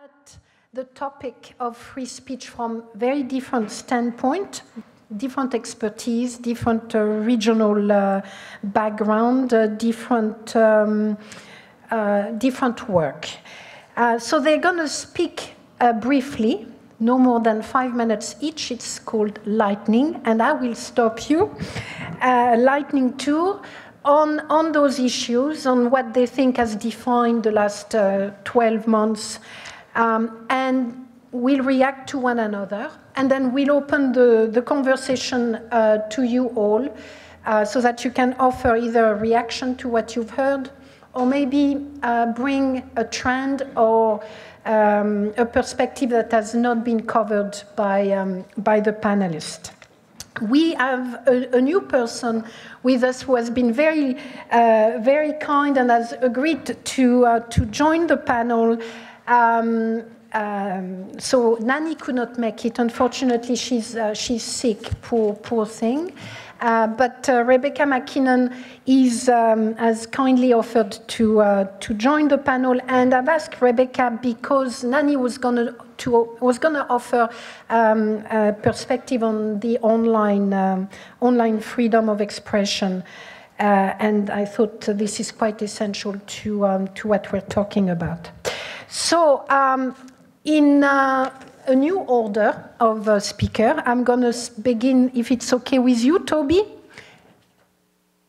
At the topic of free speech from very different standpoint, different expertise, different regional background, different work. So they're going to speak briefly, no more than 5 minutes each. It's called Lightning, and I will stop you. Lightning tour on those issues, on what they think has defined the last 12 months, and we'll react to one another, and then we'll open the conversation to you all, so that you can offer either a reaction to what you've heard, or maybe bring a trend or a perspective that has not been covered by the panelists. We have a new person with us who has been very, very kind and has agreed to join the panel. So Nani could not make it. Unfortunately, she's sick, poor thing. But Rebecca MacKinnon has kindly offered to join the panel, and I've asked Rebecca because Nani was going to offer a perspective on the online freedom of expression, and I thought this is quite essential to what we're talking about. So in a new order of speaker. I'm going to begin, if it's okay with you, Toby.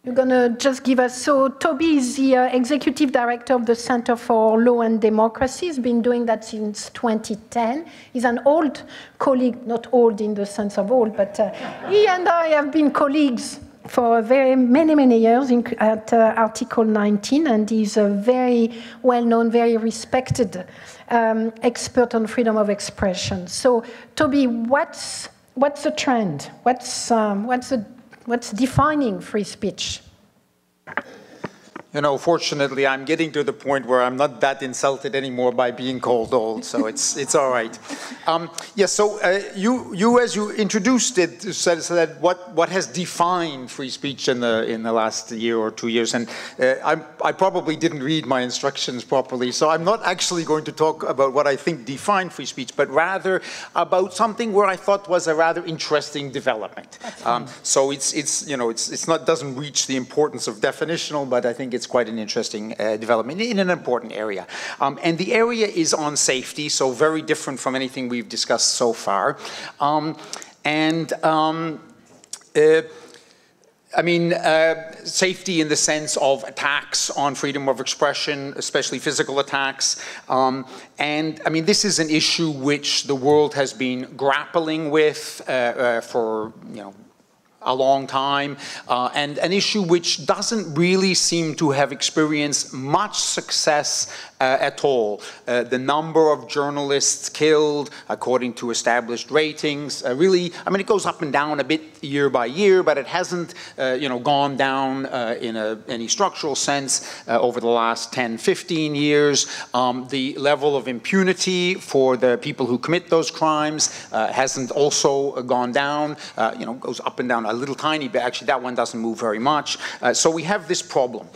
You're going to just give us, so Toby is the Executive Director of the Center for Law and Democracy. He's been doing that since 2010. He's an old colleague, not old in the sense of old, but he and I have been colleagues for many years at Article 19, and he's a very well-known, very respected expert on freedom of expression. So, Toby, what's the trend? What's defining free speech? You know, fortunately, I'm getting to the point where I'm not that insulted anymore by being called old, so it's all right. Yes, so you, as you introduced it, said what has defined free speech in the last year or 2 years, and I probably didn't read my instructions properly, so I'm not actually going to talk about what I think defined free speech, but rather about something where I thought was a rather interesting development. So it's not doesn't reach the importance of definitional, but I think it's quite an interesting development in an important area. And the area is on safety, so very different from anything we've discussed so far. I mean, safety in the sense of attacks on freedom of expression, especially physical attacks. And I mean, this is an issue which the world has been grappling with for, a long time, and an issue which doesn't really seem to have experienced much success at all. The number of journalists killed, according to established ratings, really, I mean, it goes up and down a bit year by year, but it hasn't, gone down in any structural sense over the last 10, 15 years. The level of impunity for the people who commit those crimes hasn't also gone down, goes up and down a little tiny bit. Actually, that one doesn't move very much. So we have this problem.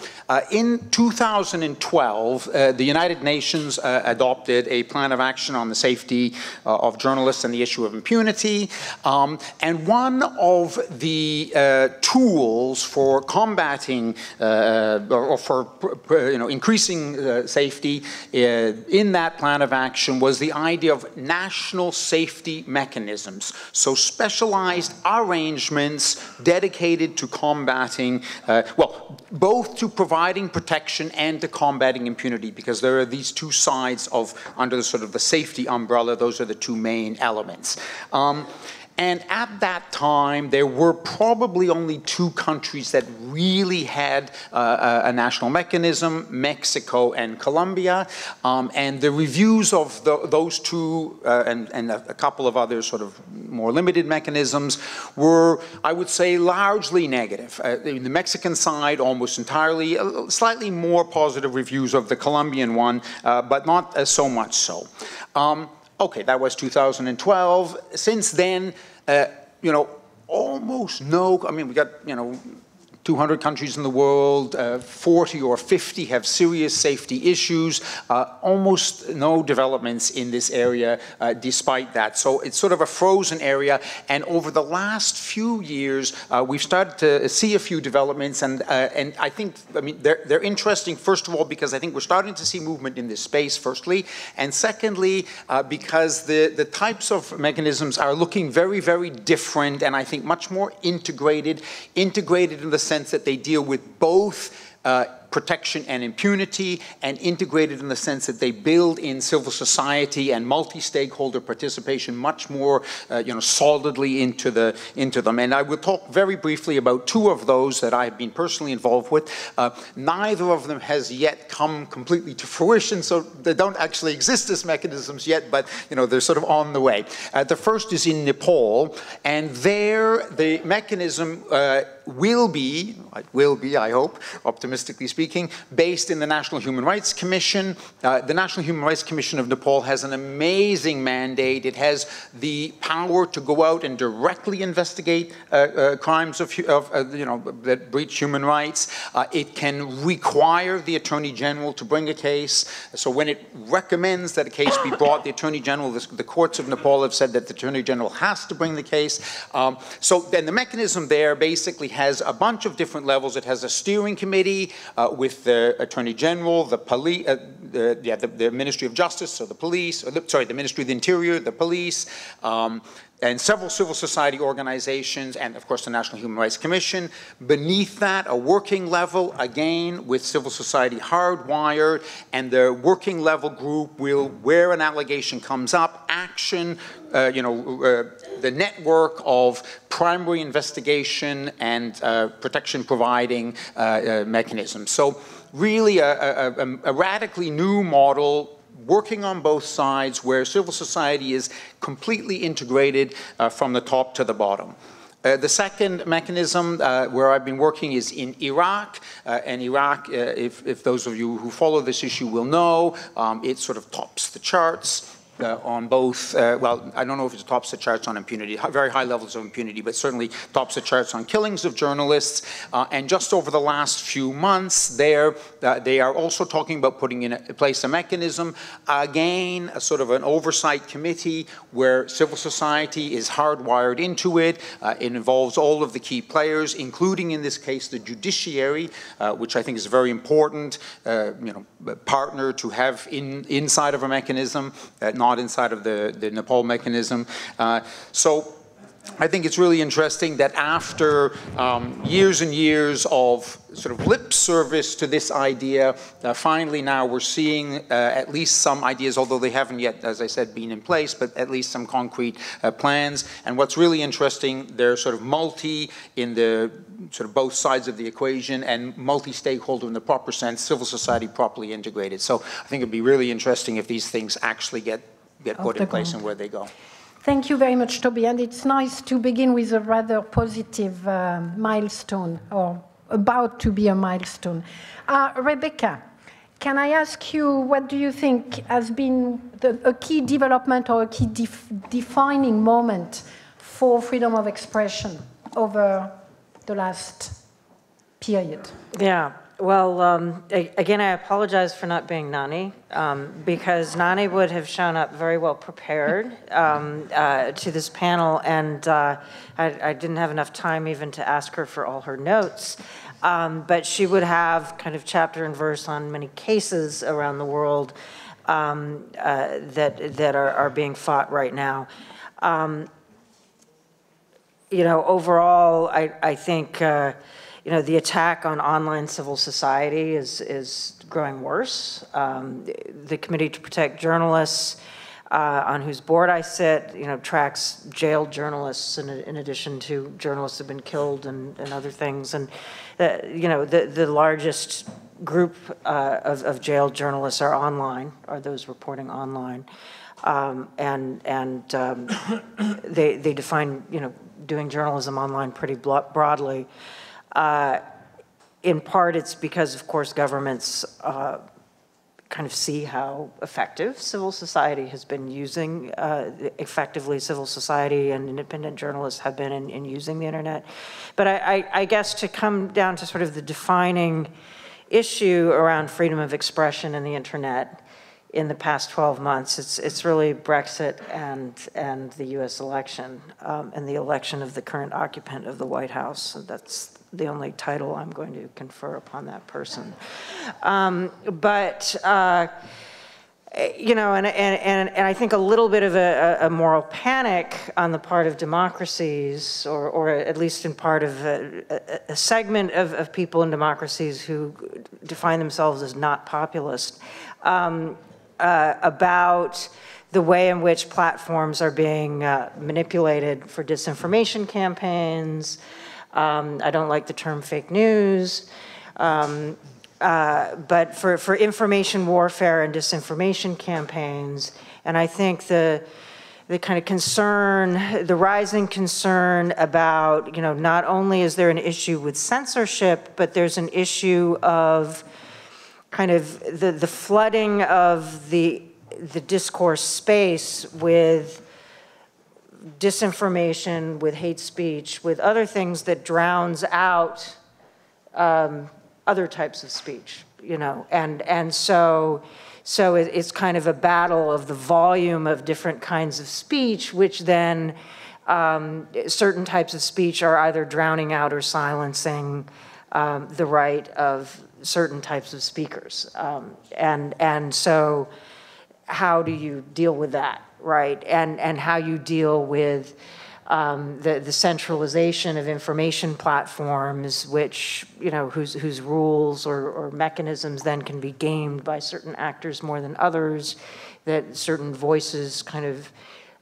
In 2012, the United Nations adopted a plan of action on the safety of journalists and the issue of impunity. And one of the tools for combating or for increasing safety in that plan of action was the idea of national safety mechanisms. So specialized arrangements dedicated to combating, both to providing protection and to combating impunity, because there are these two sides of, under the sort of the safety umbrella, those are the two main elements. And at that time, there were probably only two countries that really had a national mechanism, Mexico and Colombia. And the reviews of those two and a couple of other sort of more limited mechanisms were, I would say, largely negative. The Mexican side, almost entirely, slightly more positive reviews of the Colombian one, but not so much so. Okay, that was 2012. Since then, almost no, I mean, we got, 200 countries in the world, 40 or 50 have serious safety issues, almost no developments in this area despite that. So it's sort of a frozen area, and over the last few years, we've started to see a few developments, and I think, I mean, they're interesting, first of all, because I think we're starting to see movement in this space, firstly, and secondly, because the types of mechanisms are looking very, very different, and I think much more integrated in the sense that they deal with both protection and impunity, and integrated in the sense that they build in civil society and multi-stakeholder participation much more, solidly into them. And I will talk very briefly about two of those that I've been personally involved with. Neither of them has yet come completely to fruition, so they don't actually exist as mechanisms yet, but they're sort of on the way. The first is in Nepal, and there the mechanism will be, I hope, optimistically speaking, based in the National Human Rights Commission. The National Human Rights Commission of Nepal has an amazing mandate. It has the power to go out and directly investigate crimes that breach human rights. It can require the Attorney General to bring a case. So when it recommends that a case be brought, the Attorney General, the courts of Nepal have said that the Attorney General has to bring the case. So then the mechanism there basically has a bunch of different levels. It has a steering committee with the Attorney General, the police, the Ministry of Justice, so the police, the Ministry of the Interior, the police, and several civil society organizations, and of course the National Human Rights Commission. Beneath that, a working level, again, with civil society hardwired, and the working level group will, where an allegation comes up, action, the network of primary investigation and protection providing mechanisms. So really a radically new model working on both sides, where civil society is completely integrated from the top to the bottom. The second mechanism where I've been working is in Iraq. And Iraq, if those of you who follow this issue will know, it sort of tops the charts. On both, well, I don't know if it tops the charts on impunity, very high levels of impunity, but certainly tops the charts on killings of journalists. And just over the last few months, they are also talking about putting in place a mechanism, again, a sort of an oversight committee where civil society is hardwired into it. It involves all of the key players, including in this case the judiciary, which I think is a very important partner to have inside of a mechanism, not inside of the Nepal mechanism. So I think it's really interesting that after years and years of sort of lip service to this idea, finally now we're seeing at least some ideas, although they haven't yet, as I said, been in place, but at least some concrete plans. And what's really interesting, they're sort of multi in the sort of both sides of the equation, and multi-stakeholder in the proper sense, civil society properly integrated. So I think it'd be really interesting if these things actually get put in place and where they go. Thank you very much, Toby. And it's nice to begin with a rather positive milestone, or about to be a milestone. Rebecca, can I ask you, what do you think has been a key development or a key defining moment for freedom of expression over the last period? Yeah. Well, again, I apologize for not being Nani, because Nani would have shown up very well prepared to this panel, and I didn't have enough time even to ask her for all her notes. But she would have kind of chapter and verse on many cases around the world that are being fought right now. Overall, I think the attack on online civil society is growing worse. The Committee to Protect Journalists, on whose board I sit, tracks jailed journalists in addition to journalists who have been killed and other things. And the largest group of jailed journalists are online, are those reporting online, they define doing journalism online pretty broadly. In part, it's because, of course, governments kind of see how effective civil society has been using, effectively civil society and independent journalists have been in using the internet. But I guess to come down to sort of the defining issue around freedom of expression in the internet in the past 12 months, it's really Brexit and the US election, and the election of the current occupant of the White House. So that's the only title I'm going to confer upon that person. You know, and I think a little bit of a moral panic on the part of democracies, or at least in part of a segment of people in democracies who define themselves as not populist, about the way in which platforms are being manipulated for disinformation campaigns. I don't like the term fake news. But for information warfare and disinformation campaigns, and I think the kind of concern, the rising concern about, you know, not only is there an issue with censorship, but there's an issue of kind of the flooding of the discourse space with disinformation, with hate speech, with other things that drowns out other types of speech, you know, and so it's kind of a battle of the volume of different kinds of speech, which then certain types of speech are either drowning out or silencing the right of certain types of speakers, and so how do you deal with that, right? And how you deal with the centralization of information platforms, which, you know, whose rules or mechanisms then can be gamed by certain actors more than others, that certain voices kind of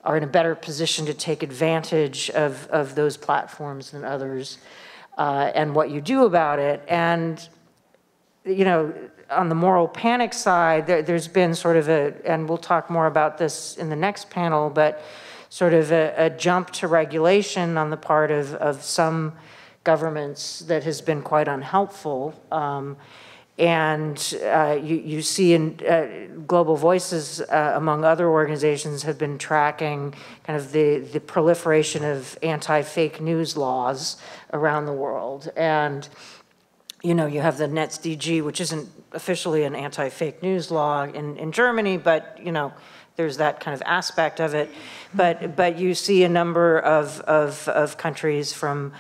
are in a better position to take advantage of those platforms than others, and what you do about it. And, you know, on the moral panic side, there's been sort of and we'll talk more about this in the next panel, but sort of a jump to regulation on the part of some governments that has been quite unhelpful. You see in Global Voices, among other organizations, have been tracking kind of the proliferation of anti-fake news laws around the world. And, you know, you have the NetzDG, which isn't officially an anti-fake news law in Germany, but, you know, there's that kind of aspect of it. But you see a number of countries from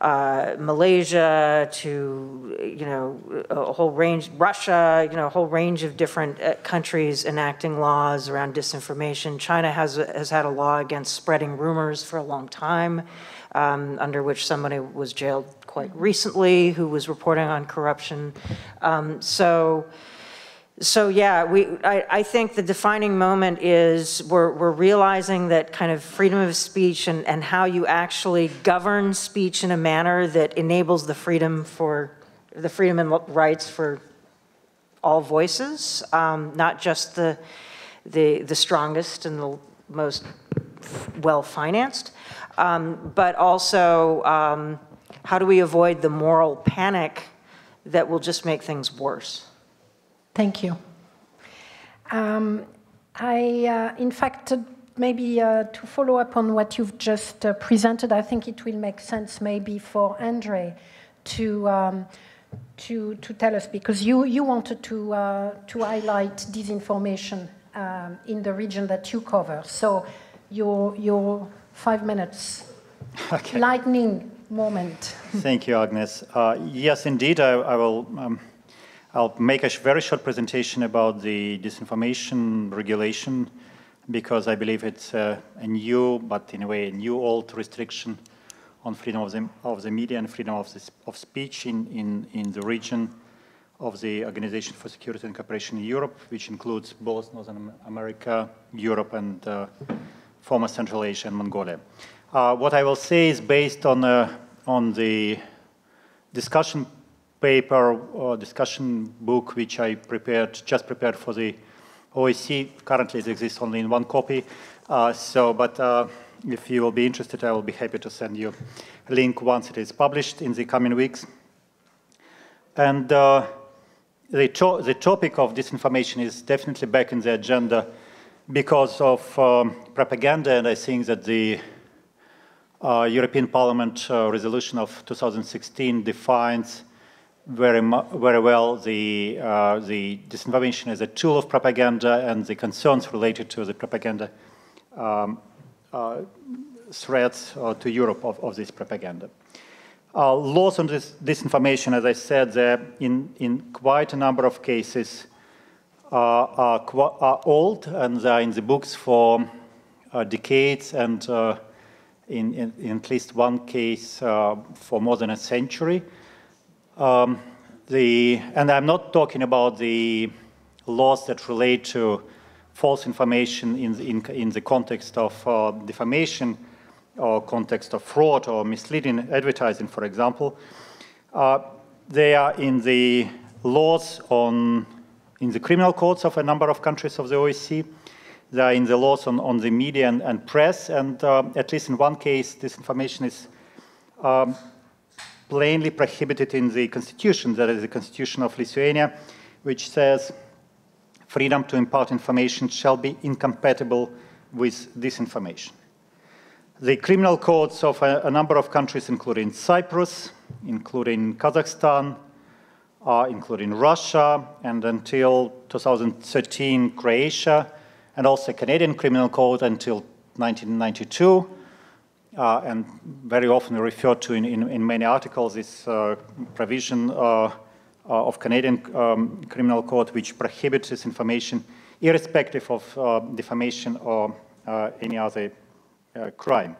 Malaysia to, you know, a whole range, Russia, you know, a whole range of different countries enacting laws around disinformation. China has had a law against spreading rumors for a long time, under which somebody was jailed quite recently who was reporting on corruption. So yeah, I think the defining moment is we're realizing that kind of freedom of speech and how you actually govern speech in a manner that enables the freedom and rights for all voices, not just the strongest and the most well-financed, but also how do we avoid the moral panic that will just make things worse? Thank you. In fact, maybe to follow up on what you've just presented, I think it will make sense maybe for Andrey to tell us, because you wanted to highlight disinformation in the region that you cover. So your 5 minutes, okay. Lightning moment. Thank you, Agnès. Yes, indeed, I will. I'll make a very short presentation about the disinformation regulation, because I believe it's a new, but in a way, a new old restriction on freedom of the media and freedom of speech in the region of the Organization for Security and Cooperation in Europe, which includes both Northern America, Europe, and former Central Asia and Mongolia. What I will say is based on the discussion paper or discussion book which I just prepared for the OSCE. Currently it exists only in one copy. But if you will be interested, I will be happy to send you a link once it is published in the coming weeks. And the topic of disinformation is definitely back in the agenda because of propaganda, and I think that the European Parliament resolution of 2016 defines very well the disinformation as a tool of propaganda and the concerns related to the propaganda threats to Europe of this propaganda. Laws on this disinformation, as I said, in quite a number of cases are old, and they are in the books for decades, and in at least one case for more than a century. And I'm not talking about the laws that relate to false information in the context of defamation or context of fraud or misleading advertising, for example. They are in the laws in the criminal codes of a number of countries of the OSCE. They are in the laws on the media and press, and at least in one case, disinformation is plainly prohibited in the constitution, that is the Constitution of Lithuania, which says freedom to impart information shall be incompatible with disinformation. The criminal codes of a number of countries, including Cyprus, including Kazakhstan, including Russia, and until 2013, Croatia, and also Canadian criminal code until 1992, and very often referred to in many articles, this provision of Canadian criminal code which prohibits this information irrespective of defamation or any other crime.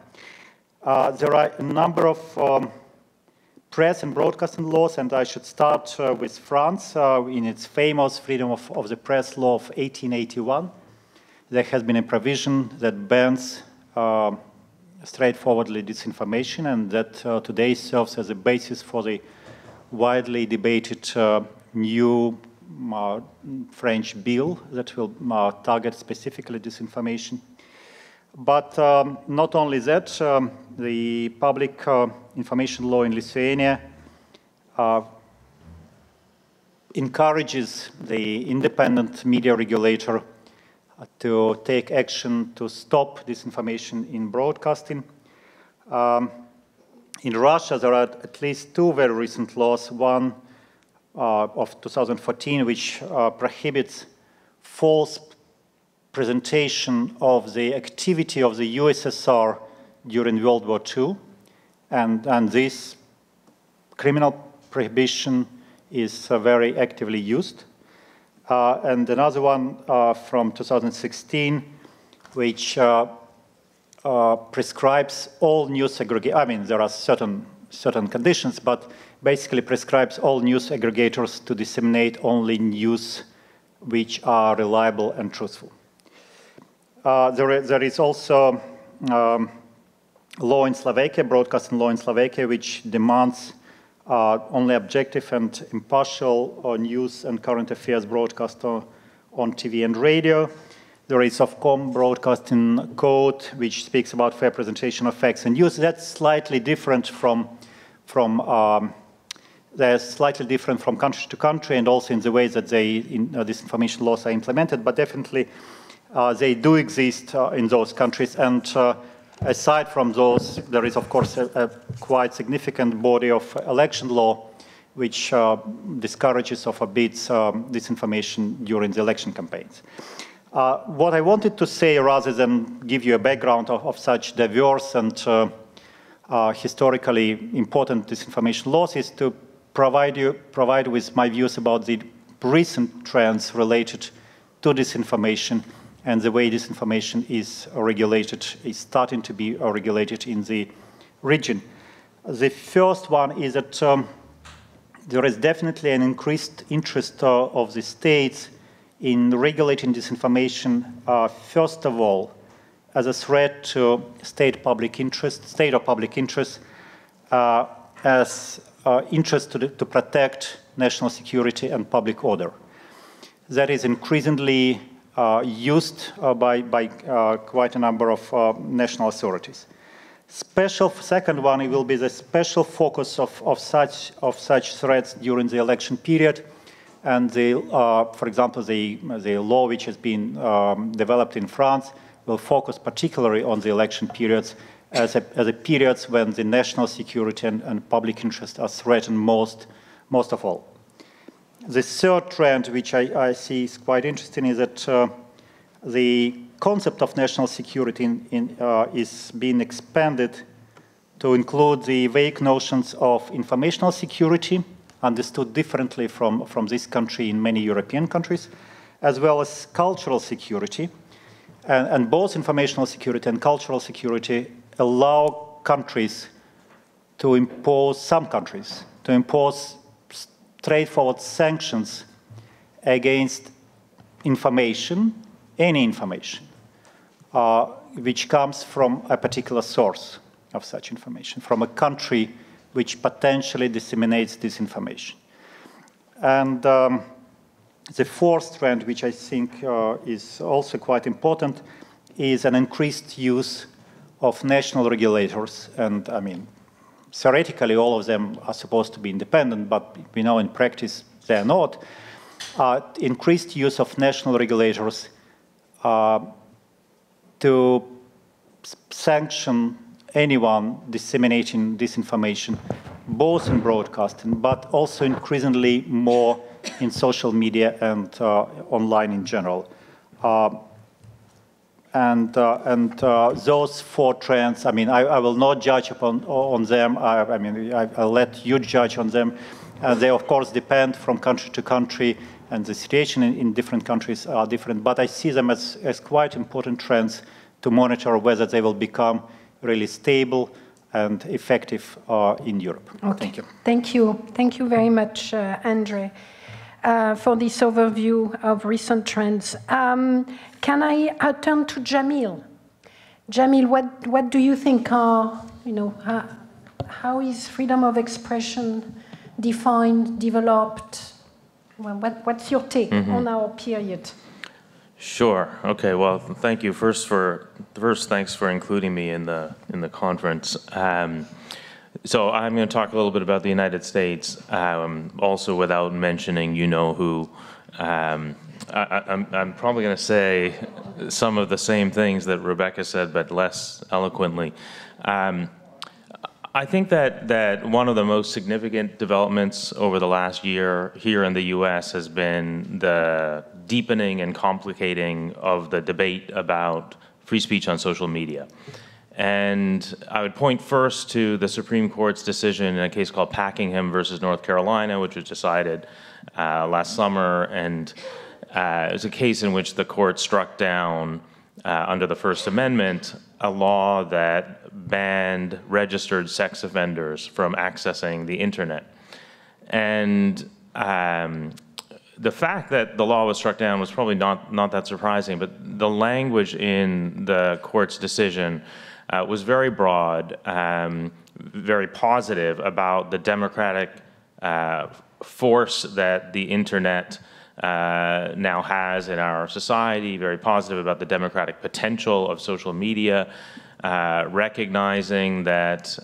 There are a number of press and broadcasting laws, and I should start with France in its famous freedom of the press law of 1881. There has been a provision that bans straightforwardly disinformation, and that today serves as a basis for the widely debated new French bill that will target specifically disinformation. But not only that, the public information law in Lithuania encourages the independent media regulator to take action to stop disinformation in broadcasting. In Russia, there are at least two very recent laws, one of 2014, which prohibits false presentation of the activity of the USSR during World War II, and this criminal prohibition is very actively used. And another one from 2016, which prescribes all news aggregators. I mean, there are certain conditions, but basically prescribes all news aggregators to disseminate only news which are reliable and truthful. There is also law in Slovakia, broadcasting law in Slovakia, which demands only objective and impartial news and current affairs broadcast on TV and radio. There is Ofcom broadcasting code, which speaks about fair presentation of facts and news. That's slightly different from country to country, and also in the way that these information laws are implemented. But definitely, they do exist in those countries. And aside from those, there is, of course, a quite significant body of election law which discourages or forbids disinformation during the election campaigns. What I wanted to say, rather than give you a background of such diverse and historically important disinformation laws, is to provide with my views about the recent trends related to disinformation and the way disinformation is regulated, is starting to be regulated in the region. The first one is that there is definitely an increased interest of the states in regulating disinformation, first of all, as a threat to state or public interest, as interest to protect national security and public order. That is increasingly used by quite a number of national authorities. Second one, it will be the special focus of such threats during the election period, And for example, the law which has been developed in France will focus particularly on the election periods as a periods when the national security and public interest are threatened most of all. The third trend, which I see is quite interesting, is that the concept of national security is being expanded to include the vague notions of informational security, understood differently from this country in many European countries, as well as cultural security. And both informational security and cultural security allow countries to impose, some countries, to impose straightforward sanctions against information, any information, which comes from a particular source of such information, from a country which potentially disseminates this information. And the fourth trend, which I think is also quite important, is an increased use of national regulators. And I mean, theoretically, all of them are supposed to be independent, but we know in practice they are not. Increased use of national regulators to sanction anyone disseminating disinformation, both in broadcasting, but also increasingly more in social media and online in general. Those four trends, I mean, I will not judge on them. I'll let you judge on them. They, of course, depend from country to country, and the situation in different countries are different. But I see them as quite important trends to monitor whether they will become really stable and effective in Europe. Okay. Thank you. Thank you. Thank you very much, Andrey, for this overview of recent trends. Can I turn to Jameel? Jameel, what do you think are, how is freedom of expression defined, developed? Well, what's your take on our period? Sure. Okay. Well, thank you. First, thanks for including me in the conference. So I'm going to talk a little bit about the United States, also without mentioning who. I'm probably going to say some of the same things that Rebecca said, but less eloquently. I think that one of the most significant developments over the last year here in the U.S. has been the deepening and complicating of the debate about free speech on social media. And I would point first to the Supreme Court's decision in a case called Packingham versus North Carolina, which was decided last summer. And it was a case in which the court struck down, under the First Amendment, a law that banned registered sex offenders from accessing the internet. And the fact that the law was struck down was probably not that surprising, but the language in the court's decision was very broad, very positive about the democratic force that the internet now has in our society, very positive about the democratic potential of social media, recognizing that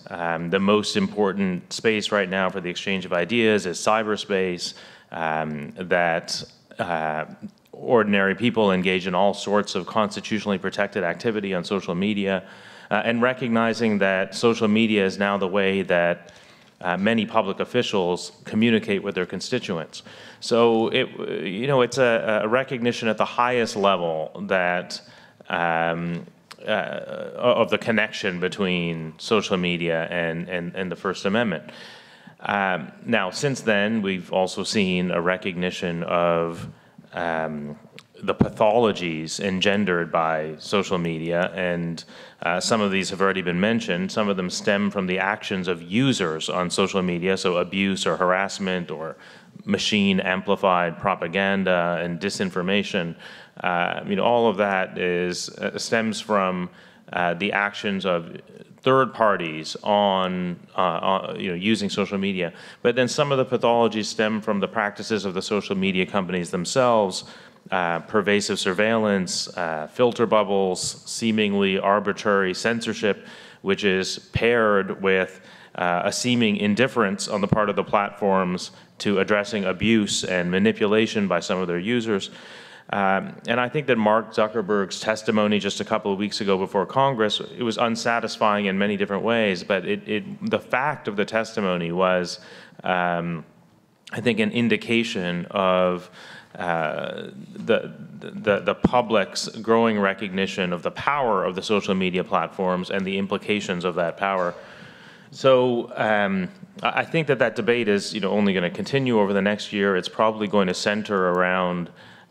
the most important space right now for the exchange of ideas is cyberspace, that ordinary people engage in all sorts of constitutionally protected activity on social media, and recognizing that social media is now the way that many public officials communicate with their constituents. So it's a recognition at the highest level that of the connection between social media and the First Amendment. Now, since then, we've also seen a recognition of the pathologies engendered by social media, and some of these have already been mentioned. Some of them stem from the actions of users on social media, so abuse or harassment or machine-amplified propaganda and disinformation. All of that stems from the actions of third parties on using social media. But then some of the pathologies stem from the practices of the social media companies themselves, pervasive surveillance, filter bubbles, seemingly arbitrary censorship, which is paired with a seeming indifference on the part of the platforms to addressing abuse and manipulation by some of their users. And I think that Mark Zuckerberg's testimony just a couple of weeks ago before Congress, it was unsatisfying in many different ways, but the fact of the testimony was, I think, an indication of the public's growing recognition of the power of the social media platforms and the implications of that power. So I think that debate is only going to continue over the next year. It's probably going to center around,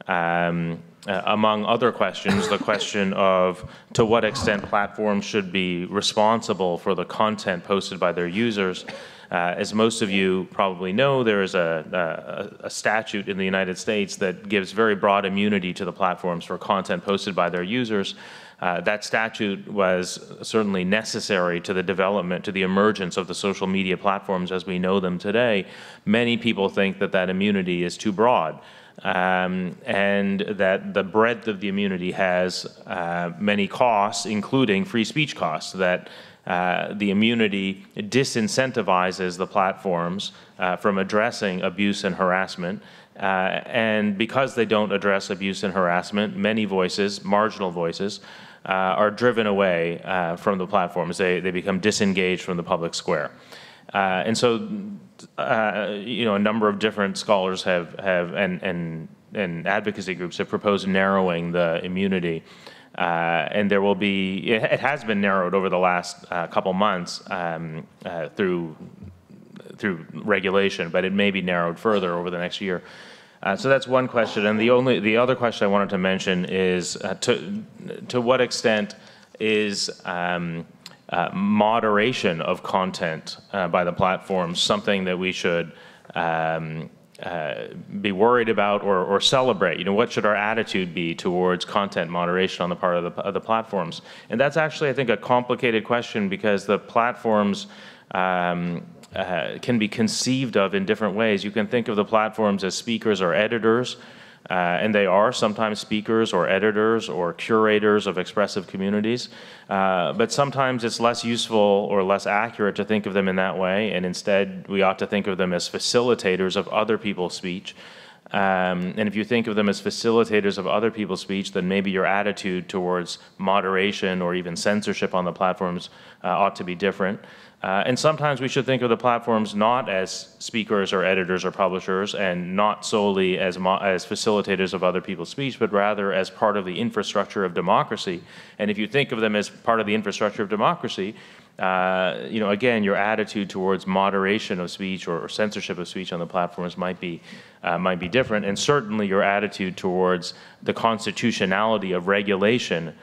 among other questions, the question of to what extent platforms should be responsible for the content posted by their users. As most of you probably know, there is a statute in the United States that gives very broad immunity to the platforms for content posted by their users. That statute was certainly necessary to the development, to the emergence of the social media platforms as we know them today. Many people think that immunity is too broad, and that the breadth of the immunity has many costs, including free speech costs, that the immunity disincentivizes the platforms from addressing abuse and harassment. And because they don't address abuse and harassment, many voices, marginal voices, are driven away from the platforms. They become disengaged from the public square. And so, a number of different scholars have and advocacy groups have proposed narrowing the immunity. And there will be, it has been narrowed over the last couple months through regulation, but it may be narrowed further over the next year. So that's one question. And the other question I wanted to mention is to what extent is moderation of content by the platforms something that we should be worried about or celebrate? What should our attitude be towards content moderation on the part of the platforms? And that's actually, I think, a complicated question because the platforms can be conceived of in different ways. You can think of the platforms as speakers or editors, and they are sometimes speakers or editors or curators of expressive communities. But sometimes it's less useful or less accurate to think of them in that way, and instead we ought to think of them as facilitators of other people's speech. And if you think of them as facilitators of other people's speech, then maybe your attitude towards moderation or even censorship on the platforms ought to be different. And sometimes we should think of the platforms not as speakers or editors or publishers and not solely as facilitators of other people's speech, but rather as part of the infrastructure of democracy. And if you think of them as part of the infrastructure of democracy, again, your attitude towards moderation of speech or censorship of speech on the platforms might be different. And certainly your attitude towards the constitutionality of regulation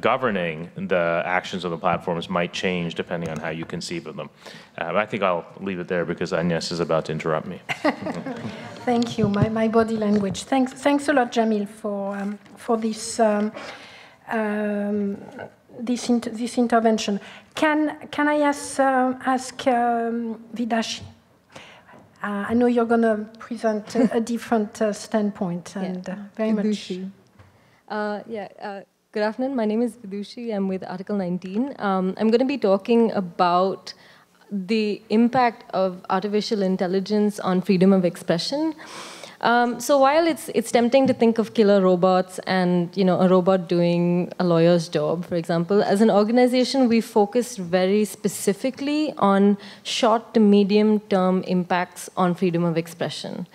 governing the actions of the platforms might change depending on how you conceive of them. I think I'll leave it there because Agnès is about to interrupt me. Thank you. My body language. Thanks a lot, Jameel, for this this intervention. Can I ask Vidushi? I know you're going to present a different standpoint, and very Vidushi. much. Good afternoon. My name is Vidushi. I'm with Article 19. I'm going to be talking about the impact of artificial intelligence on freedom of expression. So while it's tempting to think of killer robots and a robot doing a lawyer's job, for example, as an organization we focused very specifically on short to medium term impacts on freedom of expression.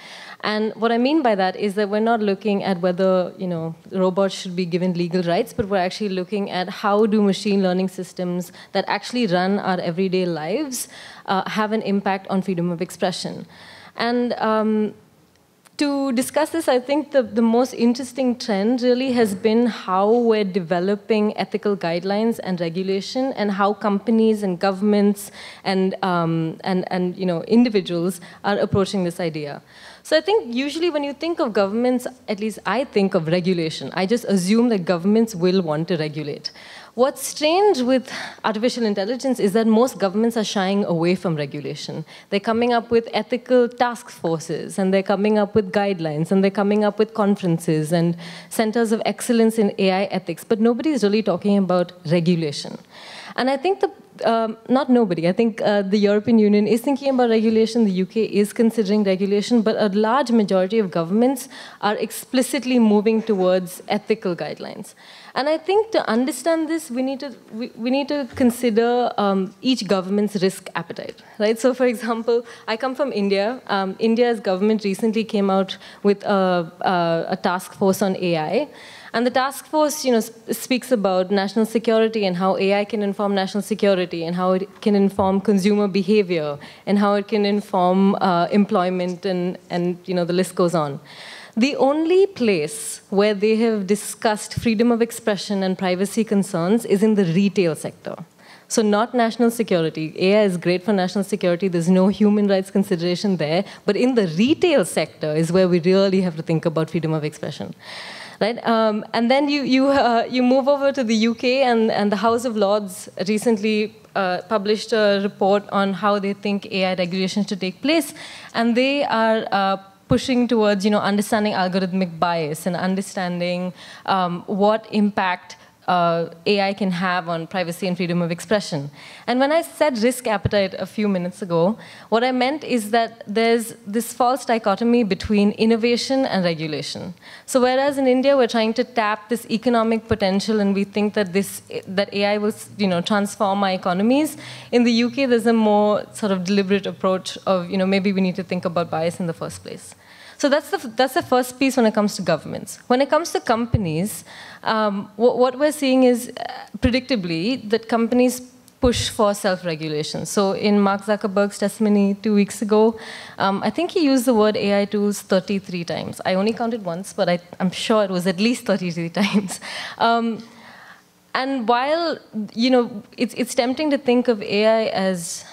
And what I mean by that is that we're not looking at whether robots should be given legal rights, but we're actually looking at how do machine learning systems that actually run our everyday lives have an impact on freedom of expression. And to discuss this, I think the most interesting trend really has been how we're developing ethical guidelines and regulation, and how companies and governments and individuals are approaching this idea. So I think usually when you think of governments, at least I think of regulation. I just assume that governments will want to regulate. What's strange with artificial intelligence is that most governments are shying away from regulation. They're coming up with ethical task forces, and they're coming up with guidelines, and they're coming up with conferences and centers of excellence in AI ethics, but nobody is really talking about regulation. And I think not nobody. I think the European Union is thinking about regulation, the UK is considering regulation, but a large majority of governments are explicitly moving towards ethical guidelines. And I think to understand this, we need to consider each government's risk appetite, right? So, for example, I come from India. India's government recently came out with a task force on AI. And the task force, speaks about national security and how AI can inform national security and how it can inform consumer behavior and how it can inform employment and the list goes on. The only place where they have discussed freedom of expression and privacy concerns is in the retail sector. So not national security. AI is great for national security. There's no human rights consideration there. But in the retail sector is where we really have to think about freedom of expression. Right? And then you move over to the UK, and the House of Lords recently published a report on how they think AI regulation should take place. And they are pushing towards understanding algorithmic bias and understanding what impact AI can have on privacy and freedom of expression. And when I said risk appetite a few minutes ago, what I meant is that there's this false dichotomy between innovation and regulation. So whereas in India we're trying to tap this economic potential and we think that that AI will transform our economies, in the UK there's a more sort of deliberate approach of maybe we need to think about bias in the first place. So that's the first piece when it comes to governments. When it comes to companies, what we're seeing is, predictably, that companies push for self-regulation. So in Mark Zuckerberg's testimony 2 weeks ago, I think he used the word AI tools 33 times. I only counted once, but I'm sure it was at least 33 times. And while it's tempting to think of AI as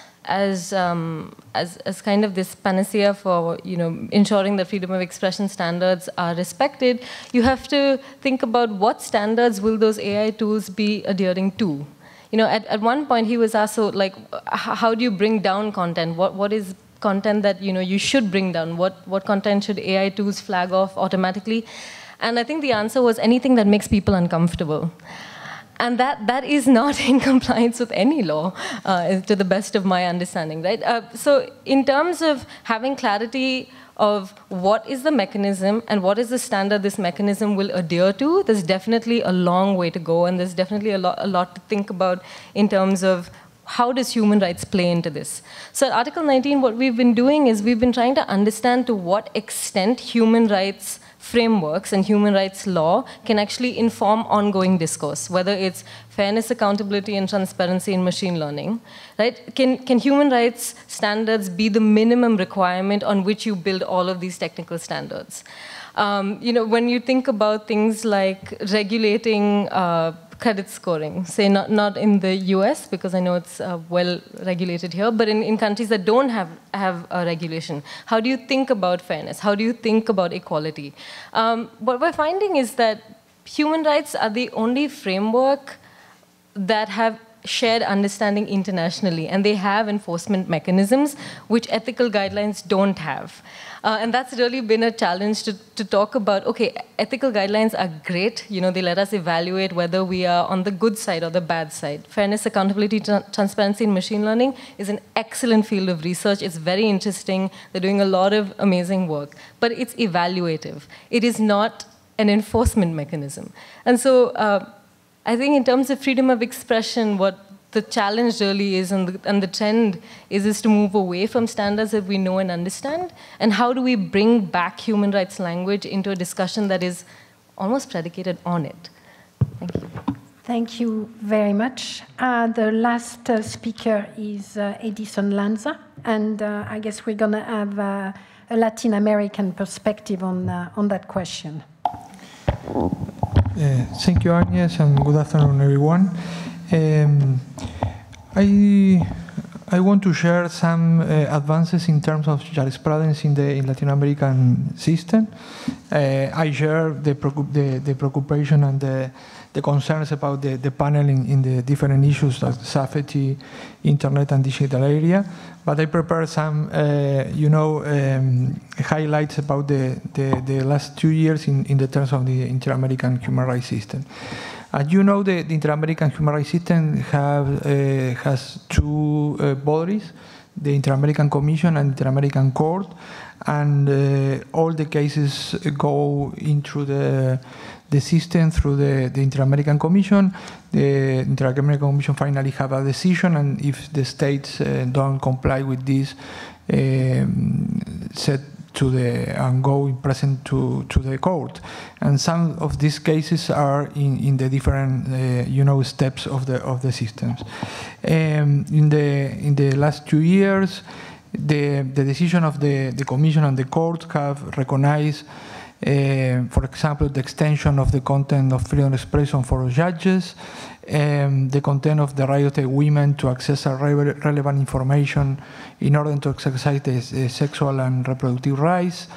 kind of this panacea for ensuring that freedom of expression standards are respected, you have to think about what standards will those AI tools be adhering to. At one point he was asked, so like, how do you bring down content? What is content that you should bring down? What content should AI tools flag off automatically? And I think the answer was anything that makes people uncomfortable. And that is not in compliance with any law, to the best of my understanding, right? So in terms of having clarity of what is the mechanism and what is the standard this mechanism will adhere to, there's definitely a long way to go, and there's definitely a lot to think about in terms of how does human rights play into this. So at Article 19, what we've been doing is we've been trying to understand to what extent human rights frameworks and human rights law can actually inform ongoing discourse, whether it's fairness, accountability, and transparency in machine learning, right? Can human rights standards be the minimum requirement on which you build all of these technical standards? When you think about things like regulating credit scoring, say not in the US, because I know it's well regulated here, but in countries that don't have a regulation, how do you think about fairness? How do you think about equality? What we're finding is that human rights are the only framework that have shared understanding internationally, and they have enforcement mechanisms which ethical guidelines don't have. And that's really been a challenge to talk about, okay, ethical guidelines are great, they let us evaluate whether we are on the good side or the bad side. Fairness, accountability, transparency in machine learning is an excellent field of research. It's very interesting. They're doing a lot of amazing work, but it's evaluative. It is not an enforcement mechanism. And so I think in terms of freedom of expression, what the challenge really is, and the trend is to move away from standards that we know and understand, and how do we bring back human rights language into a discussion that is almost predicated on it. Thank you. Thank you very much. The last speaker is Edison Lanza, and I guess we're going to have a Latin American perspective on that question. Thank you, Agnès, and good afternoon, everyone. I want to share some advances in terms of jurisprudence in the Latin American system. I share the preoccupation and the concerns about the paneling in the different issues like safety, internet, and digital area. But I prepared some, highlights about the last 2 years in the terms of the inter-American human rights system. As you know, the Inter-American human rights system has two bodies, the Inter-American Commission and Inter-American Court, and all the cases go into the system through the Inter-American Commission. The Inter-American Commission finally have a decision, and if the states don't comply with this, set to and go in present to the court. And some of these cases are in the different steps of the systems. In the last 2 years, the decision of the Commission and the court have recognized, for example, the extension of the content of freedom of expression for judges, the content of the right of the women to access relevant information in order to exercise the sexual and reproductive rights,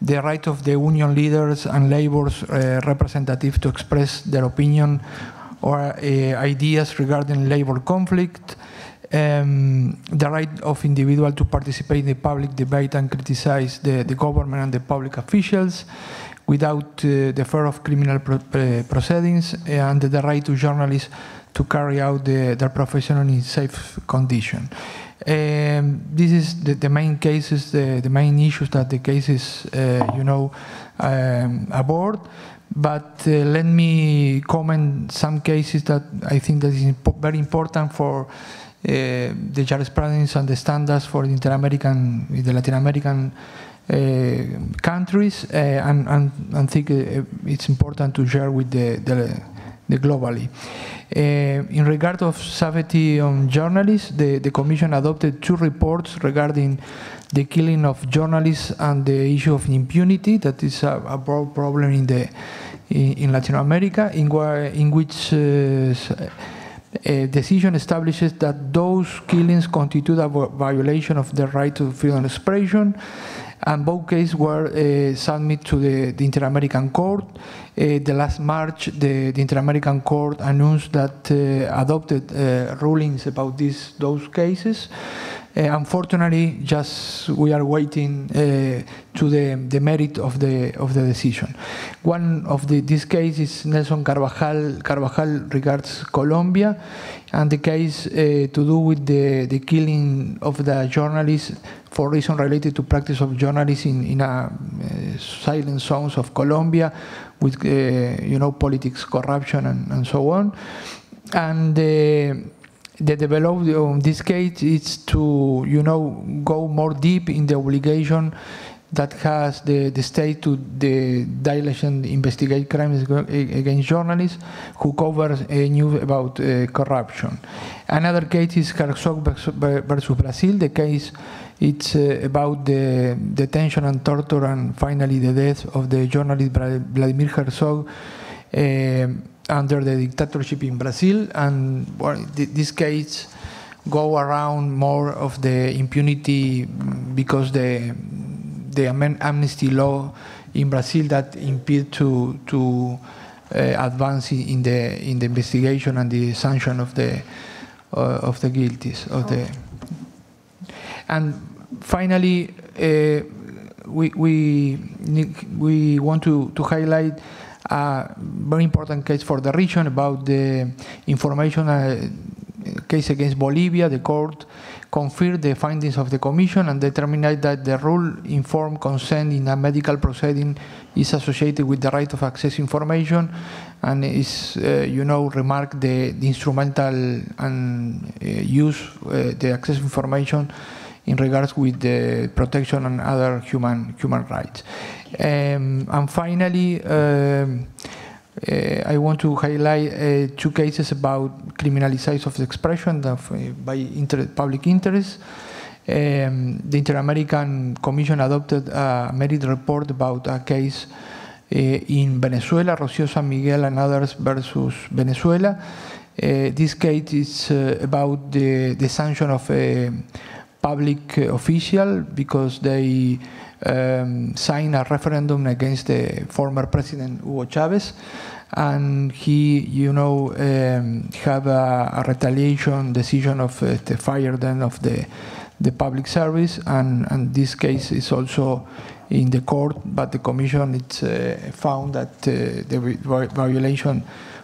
the right of the union leaders and labor's representatives to express their opinion or ideas regarding labor conflict, the right of individuals to participate in the public debate and criticize the government and the public officials without the fear of criminal proceedings, and the right to journalists to carry out their profession in safe condition. This is the main cases, the main issues that the cases, aboard. But let me comment some cases that I think that is very important for the jurisprudence and the standards for the Latin American countries, and think it's important to share with the globally. In regard of safety on journalists, the Commission adopted 2 reports regarding the killing of journalists and the issue of impunity. That is a broad problem in Latin America, in which a decision establishes that those killings constitute a violation of the right to freedom of expression, and both cases were submitted to the Inter-American Court. The last March, the Inter-American Court announced that adopted rulings about those cases. Unfortunately, just we are waiting to the merit of the decision. One of these cases is Nelson Carvajal regards Colombia, and the case to do with the killing of the journalists for reasons related to practice of journalists in silent zones of Colombia, with politics, corruption, and so on. And the development of this case is to go more deep in the obligation that has the state to diligently investigate crimes against journalists who cover news about corruption. Another case is Herzog versus Brazil. The case it's about the detention and torture and finally the death of the journalist Vladimir Herzog under the dictatorship in Brazil. And this case go around more of the impunity because the amnesty law in Brazil that impede to advance in the investigation and the sanction of the guilties of the. And finally, we want to highlight a very important case for the region about the information case against Bolivia. The court confirmed the findings of the Commission and determined that the rule informed consent in a medical proceeding is associated with the right of access information, and is, remarked the instrumental and use the access information in regards with the protection and other human rights. And finally, I want to highlight 2 cases about criminalization of the expression by public interest. The Inter-American Commission adopted a merit report about a case in Venezuela, Rocío San Miguel and others versus Venezuela. This case is about the sanction of a public official because they signed a referendum against the former president Hugo Chavez, and he, have a retaliation decision of the fire then of the public service, and this case is also in the court, but the Commission found that the violation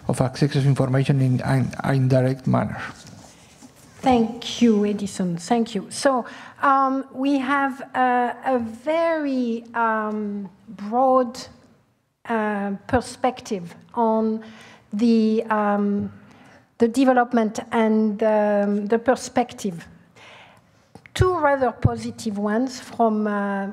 of access of information in an indirect manner. Thank you, Edison. Thank you. So we have a very broad perspective on the development and the perspective. Two rather positive ones from,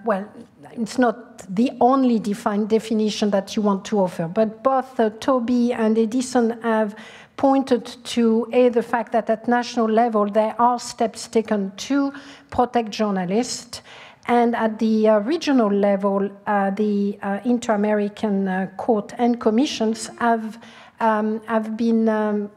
well, it's not the only definition that you want to offer, but both Toby and Edison have pointed to the fact that at national level there are steps taken to protect journalists, and at the regional level the Inter-American Court and commissions have been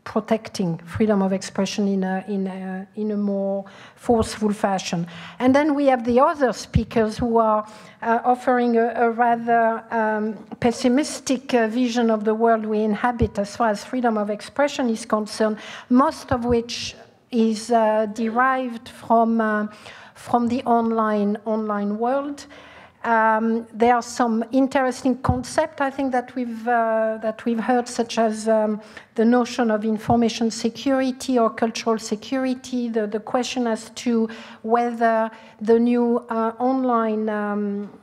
protecting freedom of expression in a more forceful fashion. And then we have the other speakers who are offering a rather pessimistic vision of the world we inhabit as far as freedom of expression is concerned, most of which is derived from the online world. There are some interesting concepts, I think, that we've heard, such as the notion of information security or cultural security, the question as to whether the new online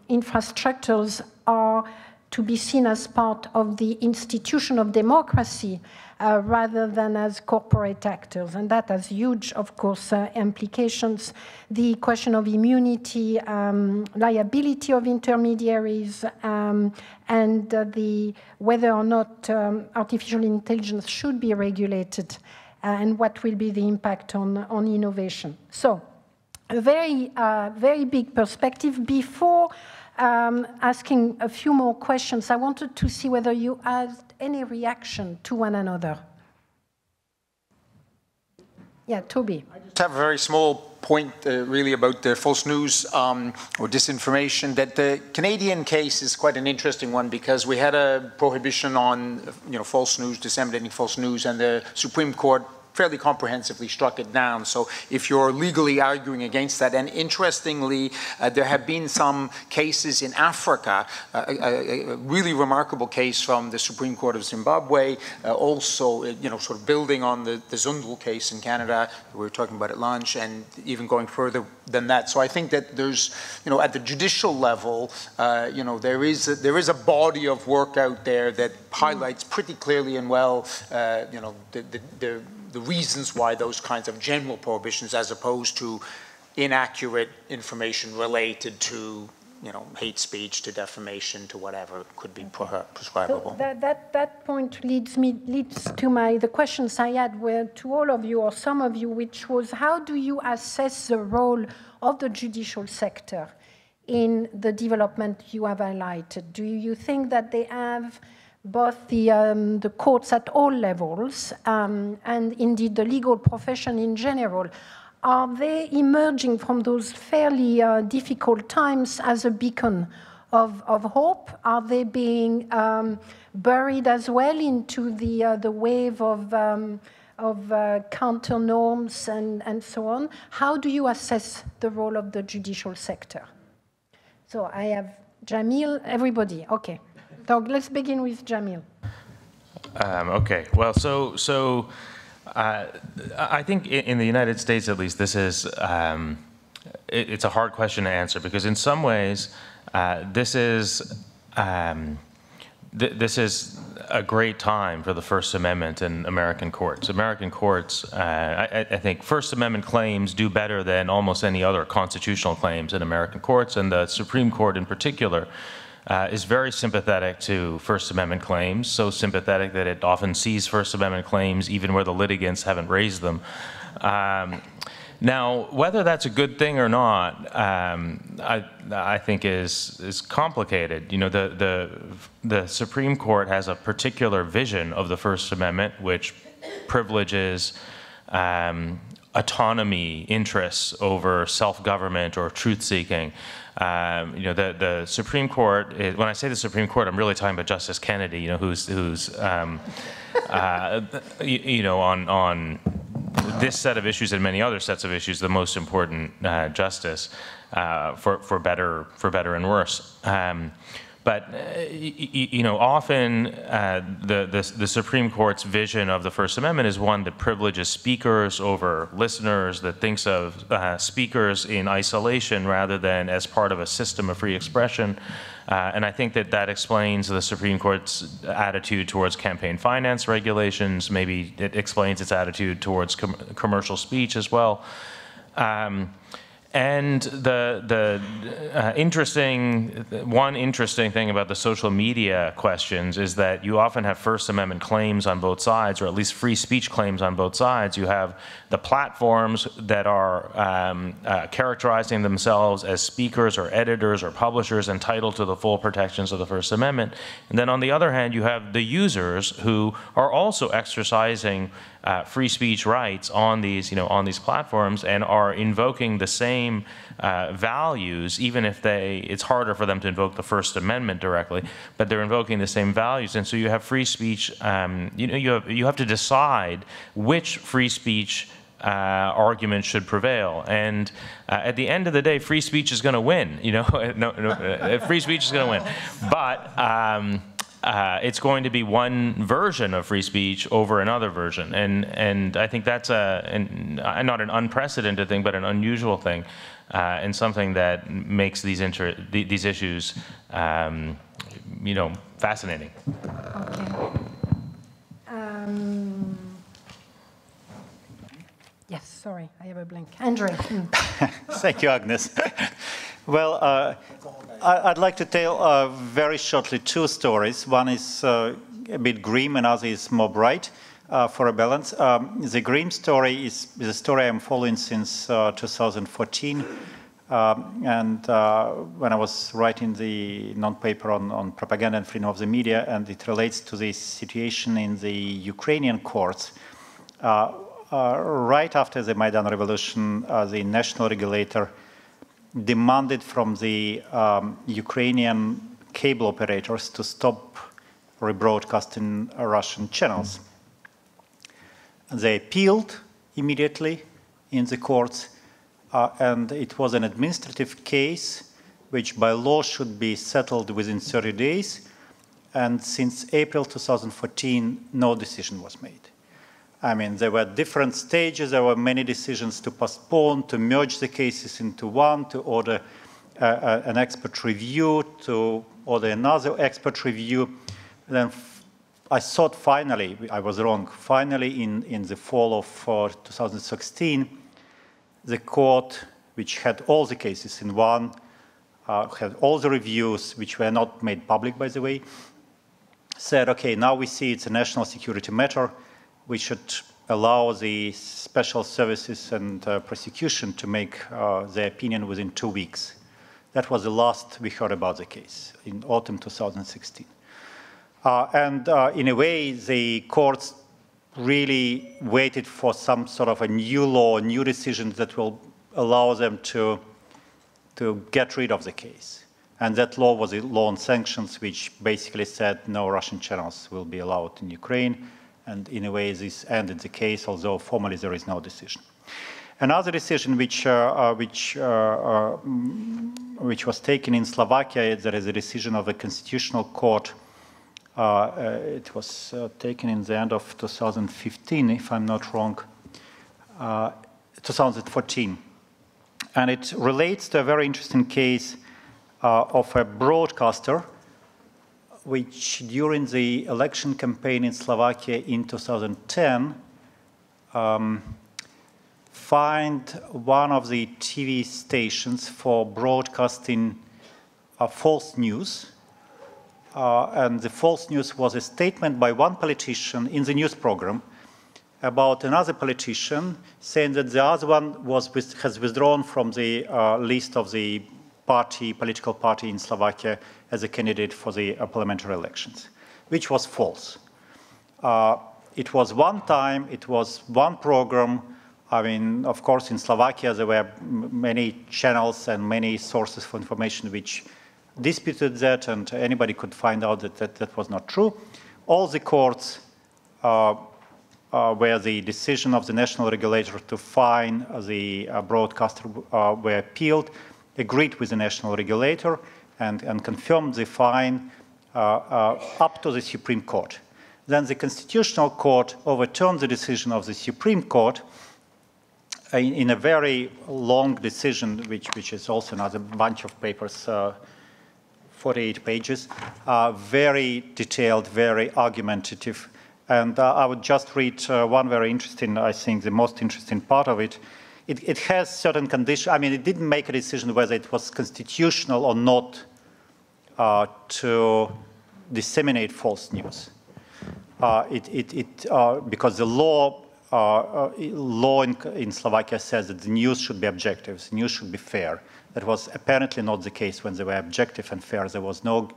infrastructures are to be seen as part of the institution of democracy rather than as corporate actors. And that has huge, of course, implications. The question of immunity, liability of intermediaries, and whether or not artificial intelligence should be regulated, and what will be the impact on innovation. So, a very big perspective. Before asking a few more questions, I wanted to see whether you had any reaction to one another. Yeah, Toby. I just have a very small point really about the false news or disinformation. That the Canadian case is quite an interesting one, because we had a prohibition on false news, disseminating false news, and the Supreme Court fairly comprehensively struck it down. So if you're legally arguing against that, and interestingly, there have been some cases in Africa, a really remarkable case from the Supreme Court of Zimbabwe, also, sort of building on the Zundel case in Canada, we were talking about at lunch, and even going further than that. So I think that there's, at the judicial level, there is a body of work out there that highlights pretty clearly and well, the reasons why those kinds of general prohibitions, as opposed to inaccurate information related to, hate speech, to defamation, to whatever, could be prescribable. So that point leads to the questions I had to all of you, or some of you, which was, how do you assess the role of the judicial sector in the development you have highlighted? Do you think that they have both the courts at all levels and indeed the legal profession in general, are they emerging from those fairly difficult times as a beacon of hope? Are they being buried as well into the wave of counter norms and so on? How do you assess the role of the judicial sector? So I have Jameel, everybody, okay. So let's begin with Jameel. Okay, well, so I think in the United States, at least, this is, it's a hard question to answer, because in some ways, this is a great time for the First Amendment in American courts. American courts, I think First Amendment claims do better than almost any other constitutional claims in American courts, and the Supreme Court in particular is very sympathetic to First Amendment claims, so sympathetic that it often sees First Amendment claims even where the litigants haven't raised them. Now, whether that's a good thing or not, I think is complicated. The Supreme Court has a particular vision of the First Amendment, which privileges autonomy interests over self-government or truth-seeking. The Supreme Court, when I say the Supreme Court, I'm really talking about Justice Kennedy, who's on this set of issues and many other sets of issues, the most important justice for better and worse. But often the Supreme Court's vision of the First Amendment is one that privileges speakers over listeners, that thinks of speakers in isolation rather than as part of a system of free expression. And I think that explains the Supreme Court's attitude towards campaign finance regulations. Maybe it explains its attitude towards commercial speech as well. And one interesting thing about the social media questions is that you often have First Amendment claims on both sides, or at least free speech claims on both sides. You have the platforms that are characterizing themselves as speakers or editors or publishers entitled to the full protections of the First Amendment. And then on the other hand, you have the users who are also exercising free speech rights on these, on these platforms, and are invoking the same values, even if it's harder for them to invoke the First Amendment directly, but they're invoking the same values. And so you have free speech. You have to decide which free speech argument should prevail. And at the end of the day, free speech is going to win. Free speech is going to win, but it's going to be one version of free speech over another version, and I think that's not an unprecedented thing, but an unusual thing, and something that makes these issues, fascinating. Okay. Yes, sorry, I have a blank. Andrey. Thank you, Agnès. Well, I'd like to tell very shortly two stories. One is a bit grim, another is more bright, for a balance. The grim story is a story I'm following since 2014. And when I was writing the non-paper on propaganda and freedom of the media, and it relates to the situation in the Ukrainian courts. Right after the Maidan revolution, the national regulator demanded from the Ukrainian cable operators to stop rebroadcasting Russian channels. They appealed immediately in the courts, and it was an administrative case which by law should be settled within 30 days, and since April 2014 no decision was made. I mean, there were different stages, there were many decisions to postpone, to merge the cases into one, to order an expert review, to order another expert review. Then I thought finally, I was wrong, finally in the fall of 2016, the court, which had all the cases in one, had all the reviews, which were not made public, by the way, said, okay, now we see it's a national security matter. We should allow the special services and prosecution to make their opinion within 2 weeks. That was the last we heard about the case in autumn 2016. And in a way, the courts really waited for some sort of a new law, new decision that will allow them to get rid of the case. And that law was a law on sanctions, which basically said no Russian channels will be allowed in Ukraine. And in a way, this ended the case, although formally there is no decision. Another decision which was taken in Slovakia, there is a decision of the Constitutional Court. It was taken in the end of 2015, if I'm not wrong, 2014. And it relates to a very interesting case of a broadcaster which during the election campaign in Slovakia in 2010 fined one of the TV stations for broadcasting false news. And the false news was a statement by one politician in the news program about another politician saying that the other one has withdrawn from the list of the political party in Slovakia as a candidate for the parliamentary elections, which was false. It was one time, it was one program. I mean, of course, in Slovakia, there were many channels and many sources for information which disputed that, and anybody could find out that that was not true. All the courts where the decision of the national regulator to fine the broadcaster were appealed, agreed with the national regulator, and confirmed the fine up to the Supreme Court. Then the Constitutional Court overturned the decision of the Supreme Court in a very long decision, which is also another bunch of papers, 48 pages, very detailed, very argumentative. And I would just read one very interesting, I think the most interesting part of it. It has certain conditions. I mean, it didn't make a decision whether it was constitutional or not to disseminate false news. Because the law in Slovakia says that the news should be objective, the news should be fair. That was apparently not the case when they were objective and fair. There was no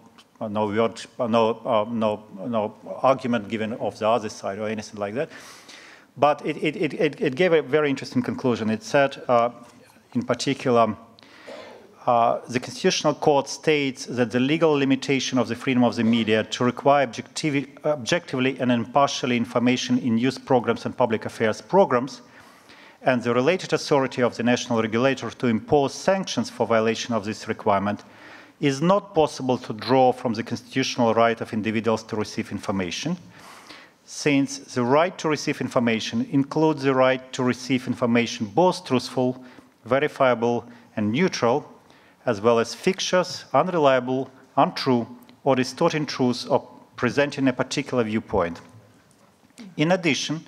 argument given of the other side or anything like that. But it gave a very interesting conclusion. It said, in particular, the Constitutional Court states that the legal limitation of the freedom of the media to require objectively and impartially information in news programs and public affairs programs, and the related authority of the national regulator to impose sanctions for violation of this requirement is not possible to draw from the constitutional right of individuals to receive information, since the right to receive information includes the right to receive information both truthful, verifiable, and neutral, as well as fictitious, unreliable, untrue, or distorting truths or presenting a particular viewpoint. In addition,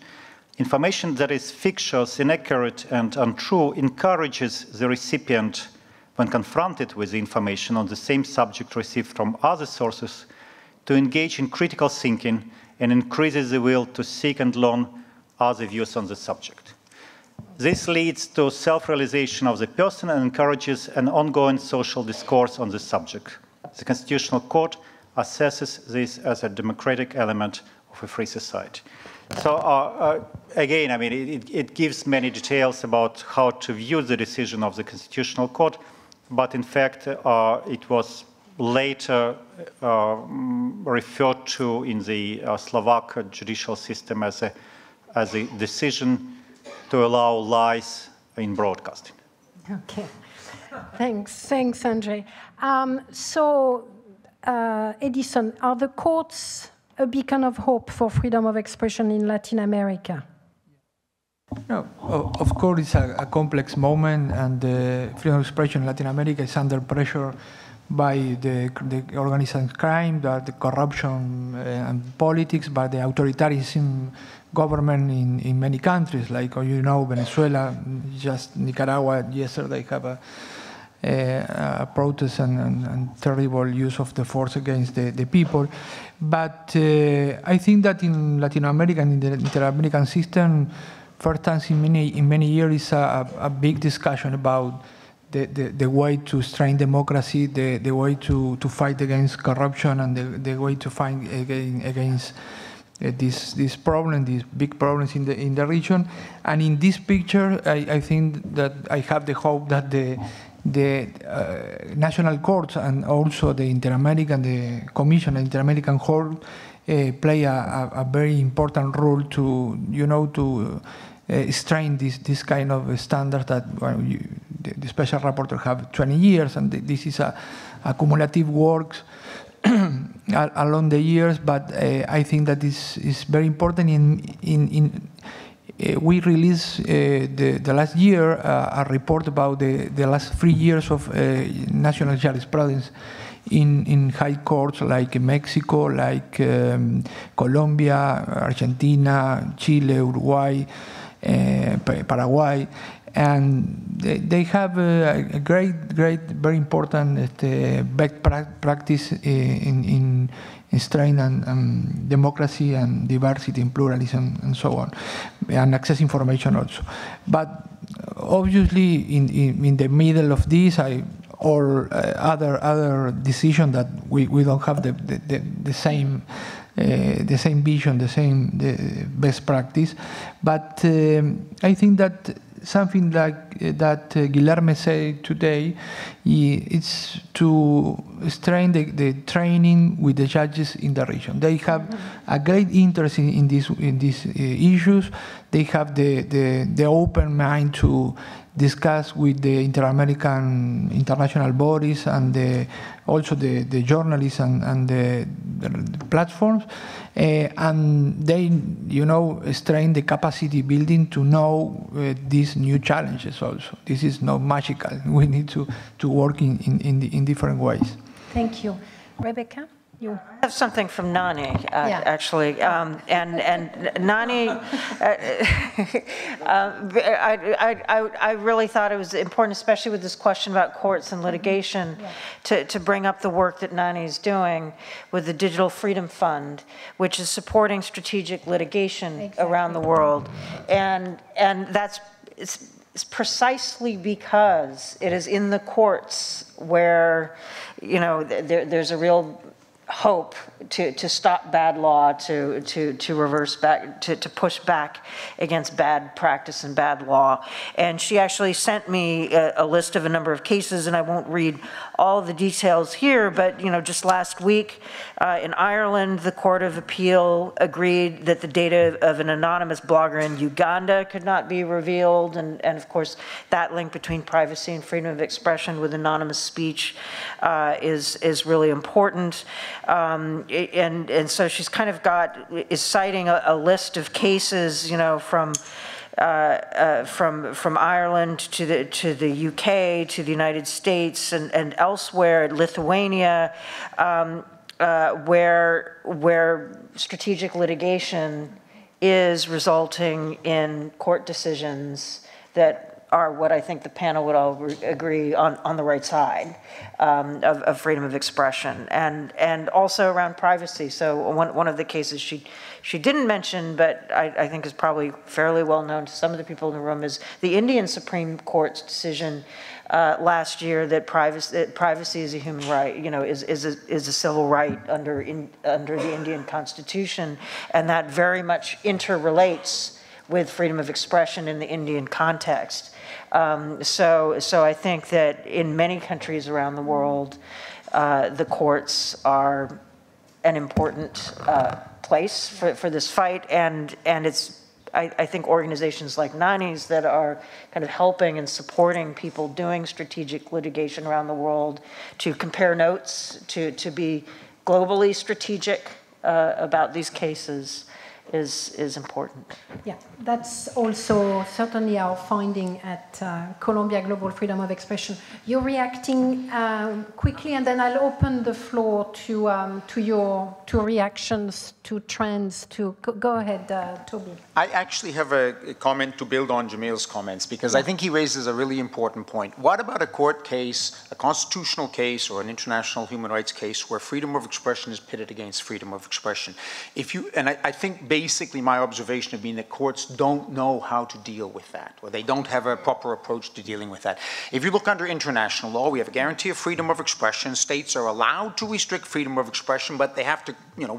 information that is fictitious, inaccurate, and untrue encourages the recipient, when confronted with the information on the same subject received from other sources, to engage in critical thinking and increases the will to seek and learn other views on the subject. This leads to self-realization of the person and encourages an ongoing social discourse on the subject. The Constitutional Court assesses this as a democratic element of a free society. So again, I mean, it gives many details about how to view the decision of the Constitutional Court, but in fact, it was later referred to in the Slovak judicial system as a decision to allow lies in broadcasting. Okay, thanks, Andrey. Edison, are the courts a beacon of hope for freedom of expression in Latin America? No, of course, it's a complex moment, and freedom of expression in Latin America is under pressure by the organized crime, the corruption and politics, by the authoritarianism government in many countries, like, you know, Venezuela, just Nicaragua. Yesterday have a protest and terrible use of the force against the people. But I think that in Latin America and in the Inter-American system, first time in many years is a big discussion about the way to strengthen democracy, the way to fight against corruption, and the way to fight against this problem, these big problems in the region. And in this picture, I think that I have the hope that the national courts and also the Inter-American, the Commission, the Inter-American Court play a very important role to, you know, to strain this kind of standards that the special rapporteur have 20 years, and this is a cumulative work along the years. But I think that this is very important. We released the last year a report about the last 3 years of national jurisprudence in high courts like Mexico, like Colombia, Argentina, Chile, Uruguay, Paraguay, and they have a great, very important best practice in strength and democracy and diversity and pluralism and so on, and access information also. But obviously, in the middle of this, or other decision that we don't have the same vision, the best practice. But I think that something like that Guilherme said today, it's to strengthen the training with the judges in the region. They have a great interest in these issues. They have the open mind to discuss with the Inter-American international bodies and also the journalists and the platforms, and they, strain the capacity building to know these new challenges also. This is not magical. We need to work in different ways. Thank you. Rebecca? You. I have something from Nani, actually, and Nani, I really thought it was important, especially with this question about courts and litigation, to bring up the work that Nani is doing with the Digital Freedom Fund, which is supporting strategic litigation around the world, and that's it's precisely because it is in the courts where there's a real hope to stop bad law, to reverse back, to push back against bad practice and bad law. And she actually sent me a list of a number of cases, and I won't read all the details here, but just last week in Ireland, the Court of Appeal agreed that the data of an anonymous blogger in Uganda could not be revealed, and of course that link between privacy and freedom of expression with anonymous speech is really important. And so she's kind of is citing a list of cases, from Ireland to the UK, to the United States, and elsewhere, Lithuania, where strategic litigation is resulting in court decisions that are what I think the panel would all agree on the right side of freedom of expression, and also around privacy. So one of the cases she didn't mention, but I think is probably fairly well known to some of the people in the room, is the Indian Supreme Court's decision last year that privacy is a human right, is a civil right under the Indian Constitution, and that very much interrelates with freedom of expression in the Indian context. So I think that in many countries around the world, the courts are an important place for this fight, and it's I think organizations like Nani's that are kind of helping and supporting people doing strategic litigation around the world to compare notes, to be globally strategic about these cases is important. Yeah, that's also certainly our finding at Columbia Global Freedom of Expression. You're reacting quickly, and then I'll open the floor to your reactions, to trends. Go ahead, Toby. I actually have a comment to build on Jameel's comments, because I think he raises a really important point. What about a court case, a constitutional case, or an international human rights case where freedom of expression is pitted against freedom of expression? I think basically my observation has been that courts don't know how to deal with that, or they don't have a proper approach to dealing with that. If you look under international law, we have a guarantee of freedom of expression. States are allowed to restrict freedom of expression, but they have to,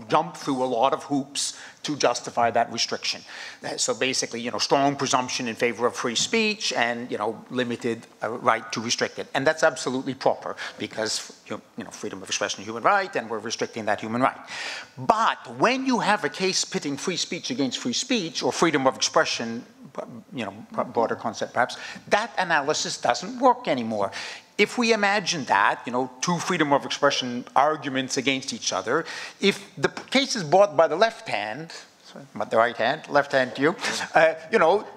jump through a lot of hoops to justify that restriction. So basically, strong presumption in favor of free speech and, limited right to restrict it. And that's absolutely proper because, freedom of expression is a human right and we're restricting that human right. But when you have a case pitting free speech against free speech, or freedom of expression, broader concept perhaps, that analysis doesn't work anymore. If we imagine that, two freedom of expression arguments against each other, if the case is brought by the left hand, the right hand, left hand to you,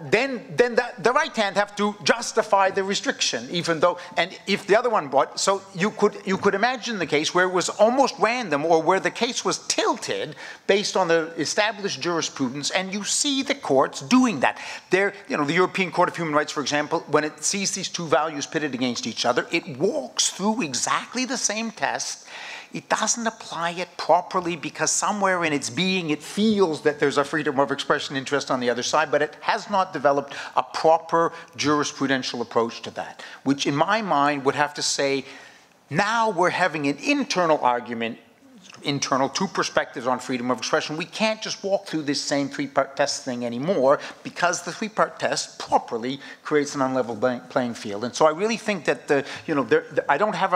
then the right hand have to justify the restriction, even though, and if the other one brought, so you could imagine the case where it was almost random, or where the case was tilted based on the established jurisprudence, and you see the courts doing that. The European Court of Human Rights, for example, when it sees these two values pitted against each other, it walks through exactly the same test. It doesn't apply it properly because somewhere in its being it feels that there's a freedom of expression interest on the other side, but it has not developed a proper jurisprudential approach to that, which in my mind would have to say, now we're having an internal argument, two perspectives on freedom of expression. We can't just walk through this same three-part test thing anymore, because the three-part test properly creates an unlevel playing field. And so I really think that I don't have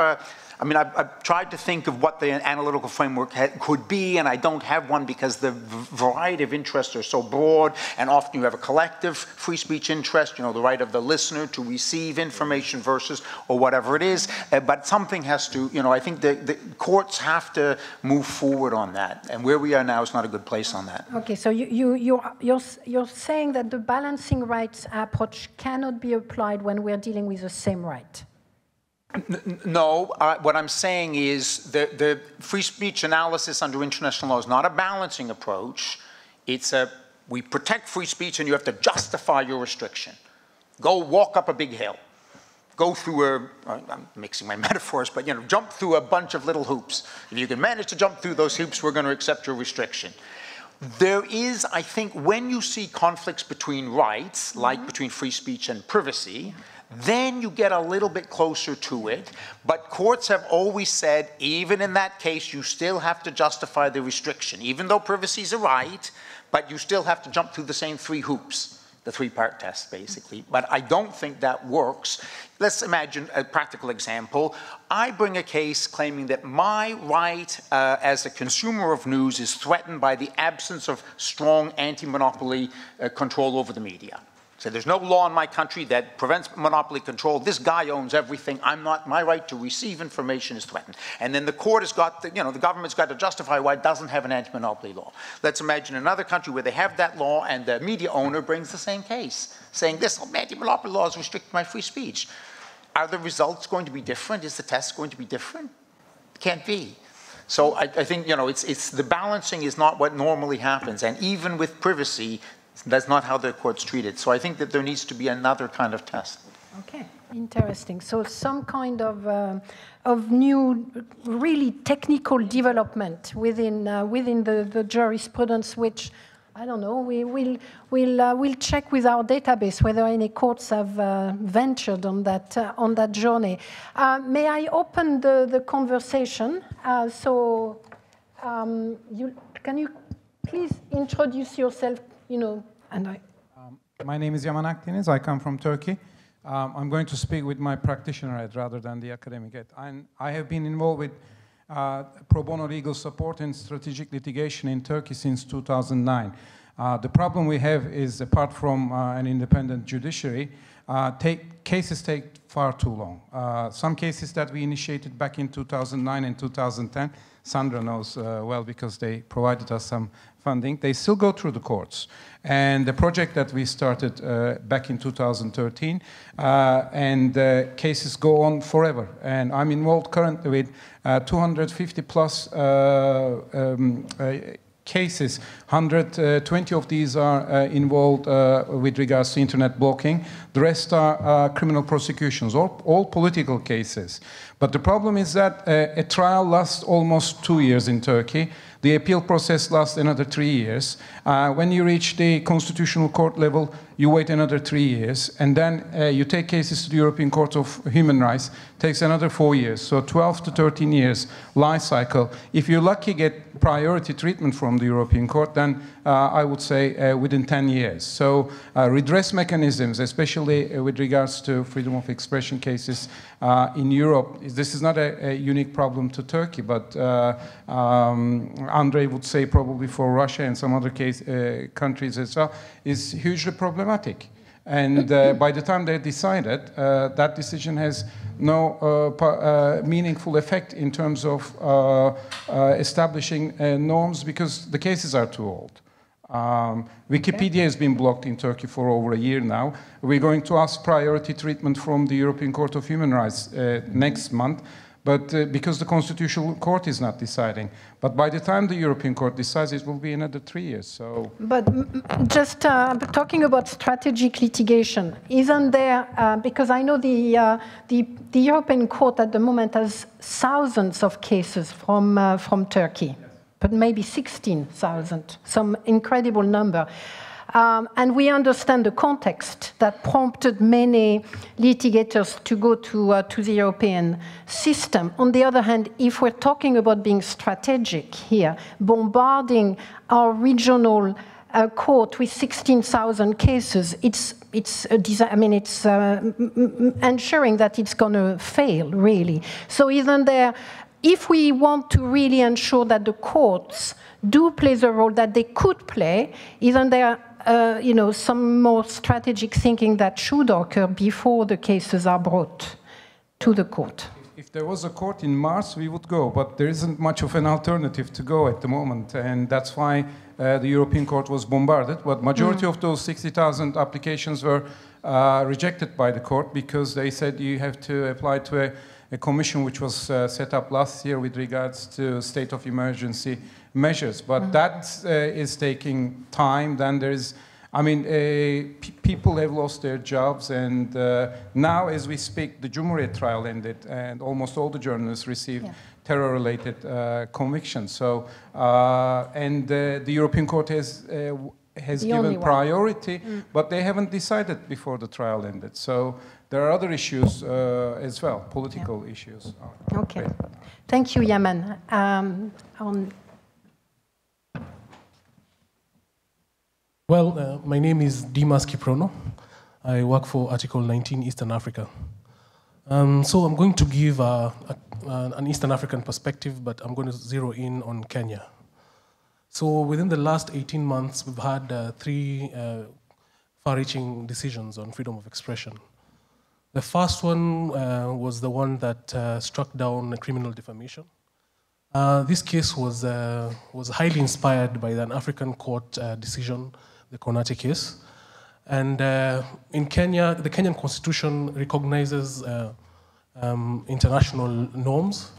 I mean, I've tried to think of what the analytical framework could be, and I don't have one because the variety of interests are so broad, and often you have a collective free speech interest, you know, the right of the listener to receive information versus, or whatever it is, but something has to, you know, I think the courts have to move forward on that, and where we are now is not a good place on that. Okay, so you're saying that the balancing rights approach cannot be applied when we're dealing with the same right? No, what I'm saying is the free speech analysis under international law is not a balancing approach. It's we protect free speech and you have to justify your restriction. Go walk up a big hill. Go through I'm mixing my metaphors, but you know, jump through a bunch of little hoops. If you can manage to jump through those hoops, we're going to accept your restriction. There is, I think, when you see conflicts between rights, like between free speech and privacy, then you get a little bit closer to it. But courts have always said, even in that case, you still have to justify the restriction. Even though privacy is a right, but you still have to jump through the same three hoops, the three-part test, basically. But I don't think that works. Let's imagine a practical example. I bring a case claiming that my right as a consumer of news is threatened by the absence of strong anti-monopoly control over the media. So there's no law in my country that prevents monopoly control. This guy owns everything. My right to receive information is threatened. And then the court has got, the government's got to justify why it doesn't have an anti-monopoly law. Let's imagine another country where they have that law and the media owner brings the same case, saying this anti-monopoly law is restricting my free speech. Are the results going to be different? Is the test going to be different? It can't be. So I think, it's the balancing is not what normally happens. And even with privacy, that's not how the courts treat it. So I think that there needs to be another kind of test. Okay, interesting. So some kind of new, really technical development within the jurisprudence, which I don't know. We'll check with our database whether any courts have ventured on that journey. May I open the conversation? Can you please introduce yourself? My name is Yaman Akdeniz. I come from Turkey. I'm going to speak with my practitioner head rather than the academic head. I have been involved with pro bono legal support and strategic litigation in Turkey since 2009. The problem we have is, apart from an independent judiciary, cases take far too long. Some cases that we initiated back in 2009 and 2010, Sandra knows well because they provided us some funding, they still go through the courts. And the project that we started back in 2013, and cases go on forever. And I'm involved currently with 250 plus cases. 120 of these are involved with regards to internet blocking. The rest are criminal prosecutions, all political cases. But the problem is that a trial lasts almost 2 years in Turkey. The appeal process lasts another 3 years. When you reach the constitutional court level, you wait another 3 years. And then you take cases to the European Court of Human Rights. It takes another 4 years. So 12 to 13 years life cycle. If you're lucky, get priority treatment from the European Court, then I would say within 10 years. So redress mechanisms, especially with regards to freedom of expression cases in Europe, this is not a unique problem to Turkey, but Andrey would say probably for Russia and some other countries as well, is hugely problematic. And by the time they decided, that decision has no meaningful effect in terms of establishing norms because the cases are too old. Wikipedia has been blocked in Turkey for over a year now. We're going to ask priority treatment from the European Court of Human Rights next month, but because the Constitutional Court is not deciding. But by the time the European Court decides, it will be another 3 years. So, but just talking about strategic litigation, isn't there? Because I know the European Court at the moment has thousands of cases from Turkey, but maybe 16,000, some incredible number. And we understand the context that prompted many litigators to go to the European system. On the other hand, if we're talking about being strategic here, bombarding our regional a court with 16,000 cases, it's ensuring that it's going to fail, really. So isn't there, if we want to really ensure that the courts do play the role that they could play, isn't there some more strategic thinking that should occur before the cases are brought to the court? If there was a court in Mars, we would go, but there isn't much of an alternative to go at the moment, and that's why the European Court was bombarded. But majority of those 60,000 applications were rejected by the court because they said you have to apply to a commission which was set up last year with regards to state of emergency measures. But that is taking time. Then there is, people have lost their jobs, and now as we speak, the Cumhuriyet trial ended, and almost all the journalists received terror-related convictions. So, and the European Court has given priority, but they haven't decided before the trial ended. So there are other issues as well, political issues. Okay. Thank you, Yaman. Well, my name is Dimas Kiprono. I work for Article 19 Eastern Africa. So I'm going to give an Eastern African perspective, but I'm going to zero in on Kenya. So within the last 18 months, we've had 3 far-reaching decisions on freedom of expression. The first one was the one that struck down criminal defamation. This case was highly inspired by an African court decision, the Konate case. And in Kenya, the Kenyan constitution recognizes international norms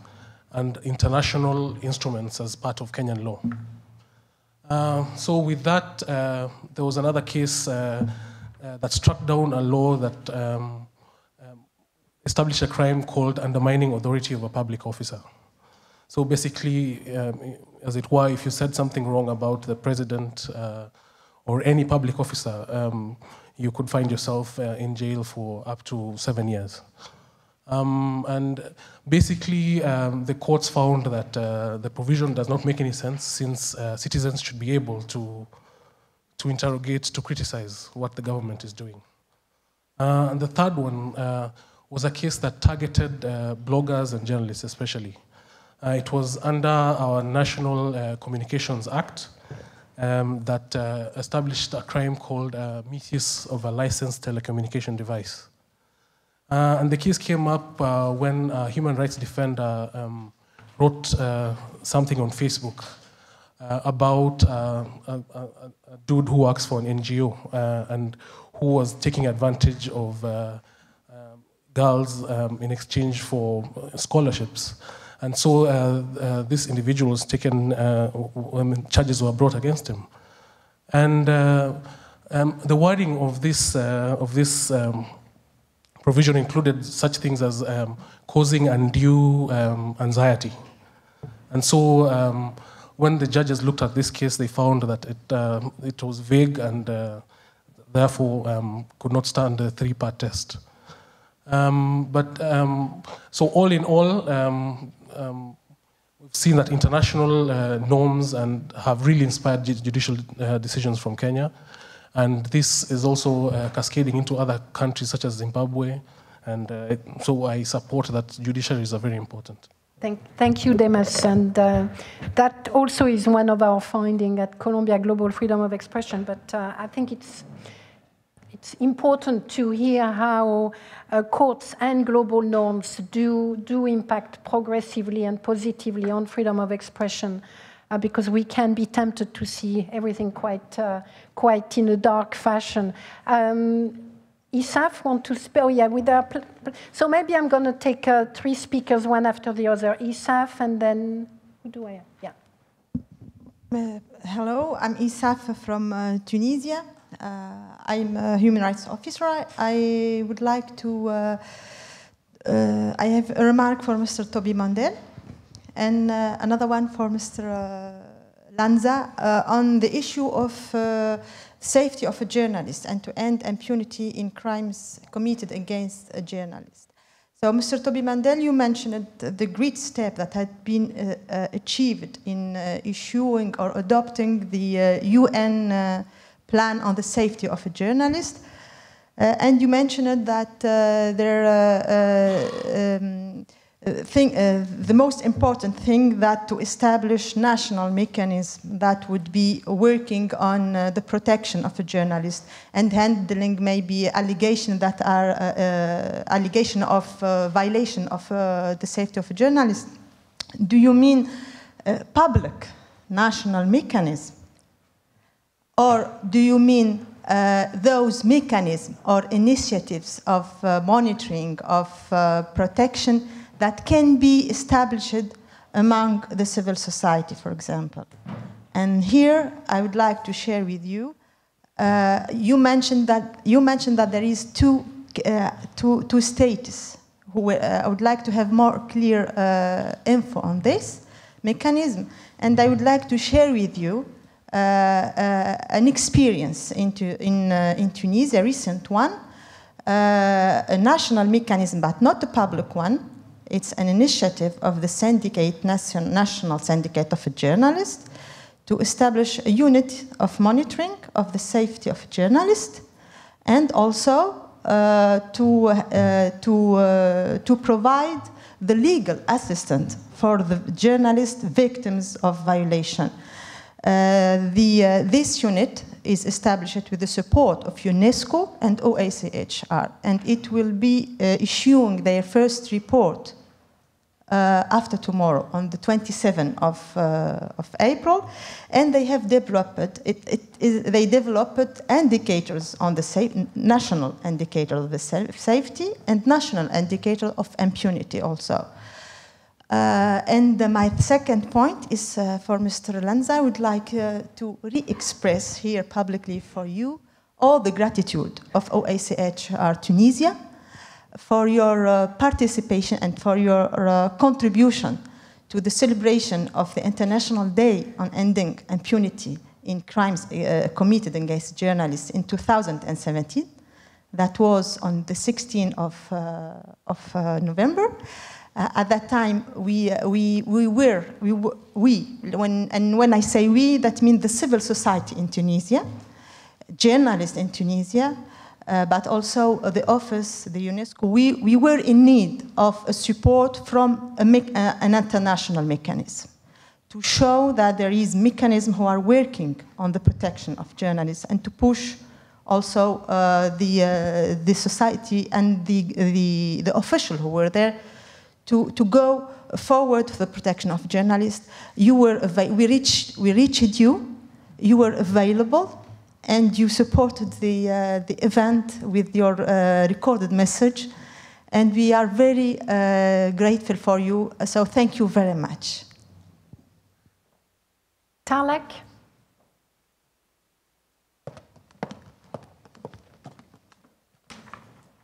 and international instruments as part of Kenyan law. So with that, there was another case that struck down a law that established a crime called undermining authority of a public officer. So basically, as it were, if you said something wrong about the president or any public officer, you could find yourself in jail for up to 7 years. And basically, the courts found that the provision does not make any sense, since citizens should be able to interrogate, to criticize what the government is doing. And the third one was a case that targeted bloggers and journalists especially. It was under our National Communications Act that established a crime called misuse of a licensed telecommunication device. And the case came up when a human rights defender wrote something on Facebook about a dude who works for an NGO and who was taking advantage of girls in exchange for scholarships. And so this individual was taken, charges were brought against him. And the wording of this provision included such things as causing undue anxiety. And so when the judges looked at this case, they found that it was vague and therefore could not stand the 3-part test. So all in all, we've seen that international norms and have really inspired judicial decisions from Kenya. And this is also cascading into other countries such as Zimbabwe. And so I support that judiciaries are very important. Thank you, Demas. And that also is one of our findings at Columbia Global Freedom of Expression. But I think it's important to hear how courts and global norms do impact progressively and positively on freedom of expression, because we can be tempted to see everything quite in a dark fashion. Isaf want to speak? Oh, yeah, so maybe I'm going to take 3 speakers, one after the other. Isaf, and then who do I have? Yeah. Hello, I'm Isaf from Tunisia. I'm a human rights officer. I would like to, I have a remark for Mr. Toby Mendel and another one for Mr. Lanza on the issue of safety of a journalist and to end impunity in crimes committed against a journalist. So, Mr. Toby Mendel, you mentioned the great step that had been achieved in issuing or adopting the UN plan on the safety of a journalist. And you mentioned that the most important thing that to establish national mechanism that would be working on the protection of a journalist and handling maybe allegations that are allegation of violation of the safety of a journalist. Do you mean public national mechanism, or do you mean those mechanisms or initiatives of monitoring, of protection that can be established among the civil society, for example? And here I would like to share with you. You mentioned that there is two status. I would like to have more clear info on this mechanism, and I would like to share with you an experience in Tunisia, a recent one, a national mechanism, but not a public one. It's an initiative of the syndicate, National Syndicate of Journalists, to establish a unit of monitoring of the safety of journalists, and also to provide the legal assistance for the journalist victims of violation. This unit is established with the support of UNESCO and OSCE, and it will be issuing their first report after tomorrow, on the 27th of April, and they have developed they developed indicators on the national indicator of the safety and national indicator of impunity also. And my second point is for Mr. Lanza. I would like to re-express here publicly for you all the gratitude of OSCE Tunisia for your participation and for your contribution to the celebration of the International Day on Ending Impunity in Crimes Committed Against Journalists in 2017. That was on the 16th of November. At that time, when I say we, that means the civil society in Tunisia, journalists in Tunisia, but also the office, the UNESCO. We were in need of a support from an international mechanism to show that there is mechanisms who are working on the protection of journalists, and to push also the society and the officials who were there to go forward for the protection of journalists. We reached you. You were available, and you supported the event with your recorded message, and we are very grateful for you. So thank you very much. Talek.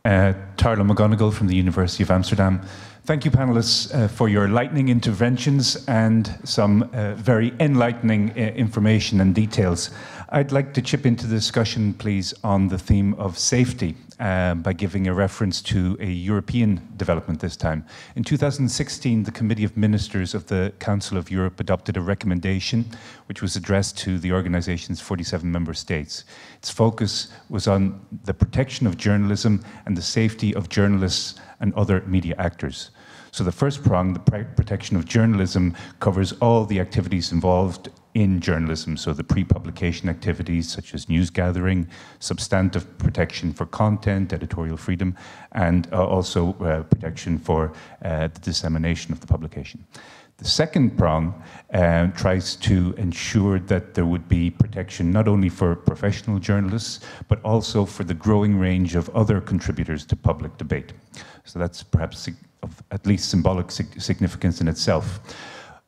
Tarla McGonigal from the University of Amsterdam. Thank you, panelists, for your enlightening interventions and some very enlightening information and details. I'd like to chip into the discussion, please, on the theme of safety by giving a reference to a European development this time. In 2016, the Committee of Ministers of the Council of Europe adopted a recommendation which was addressed to the organization's 47 member states. Its focus was on the protection of journalism and the safety of journalists and other media actors. So the first prong, the protection of journalism, covers all the activities involved in journalism. So the pre-publication activities such as news gathering, substantive protection for content, editorial freedom, and also protection for the dissemination of the publication. The second prong tries to ensure that there would be protection not only for professional journalists, but also for the growing range of other contributors to public debate. So that's perhaps of at least symbolic significance in itself.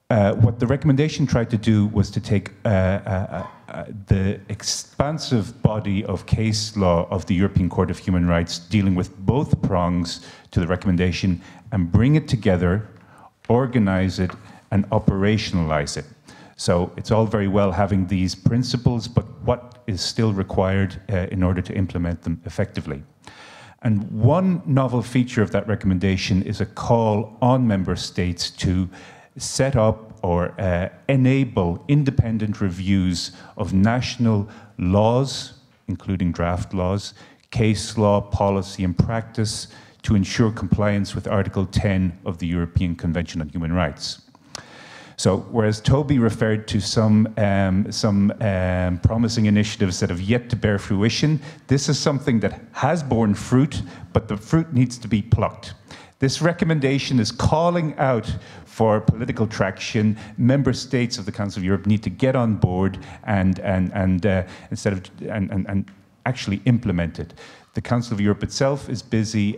What the recommendation tried to do was to take the expansive body of case law of the European Court of Human Rights dealing with both prongs to the recommendation and bring it together, organize it, and operationalize it. So it's all very well having these principles, but what is still required in order to implement them effectively? And one novel feature of that recommendation is a call on member states to set up or enable independent reviews of national laws, including draft laws, case law, policy and practice to ensure compliance with Article 10 of the European Convention on Human Rights. So, whereas Toby referred to some promising initiatives that have yet to bear fruition, this is something that has borne fruit, but the fruit needs to be plucked. This recommendation is calling out for political traction. Member states of the Council of Europe need to get on board and actually implement it. The Council of Europe itself is busy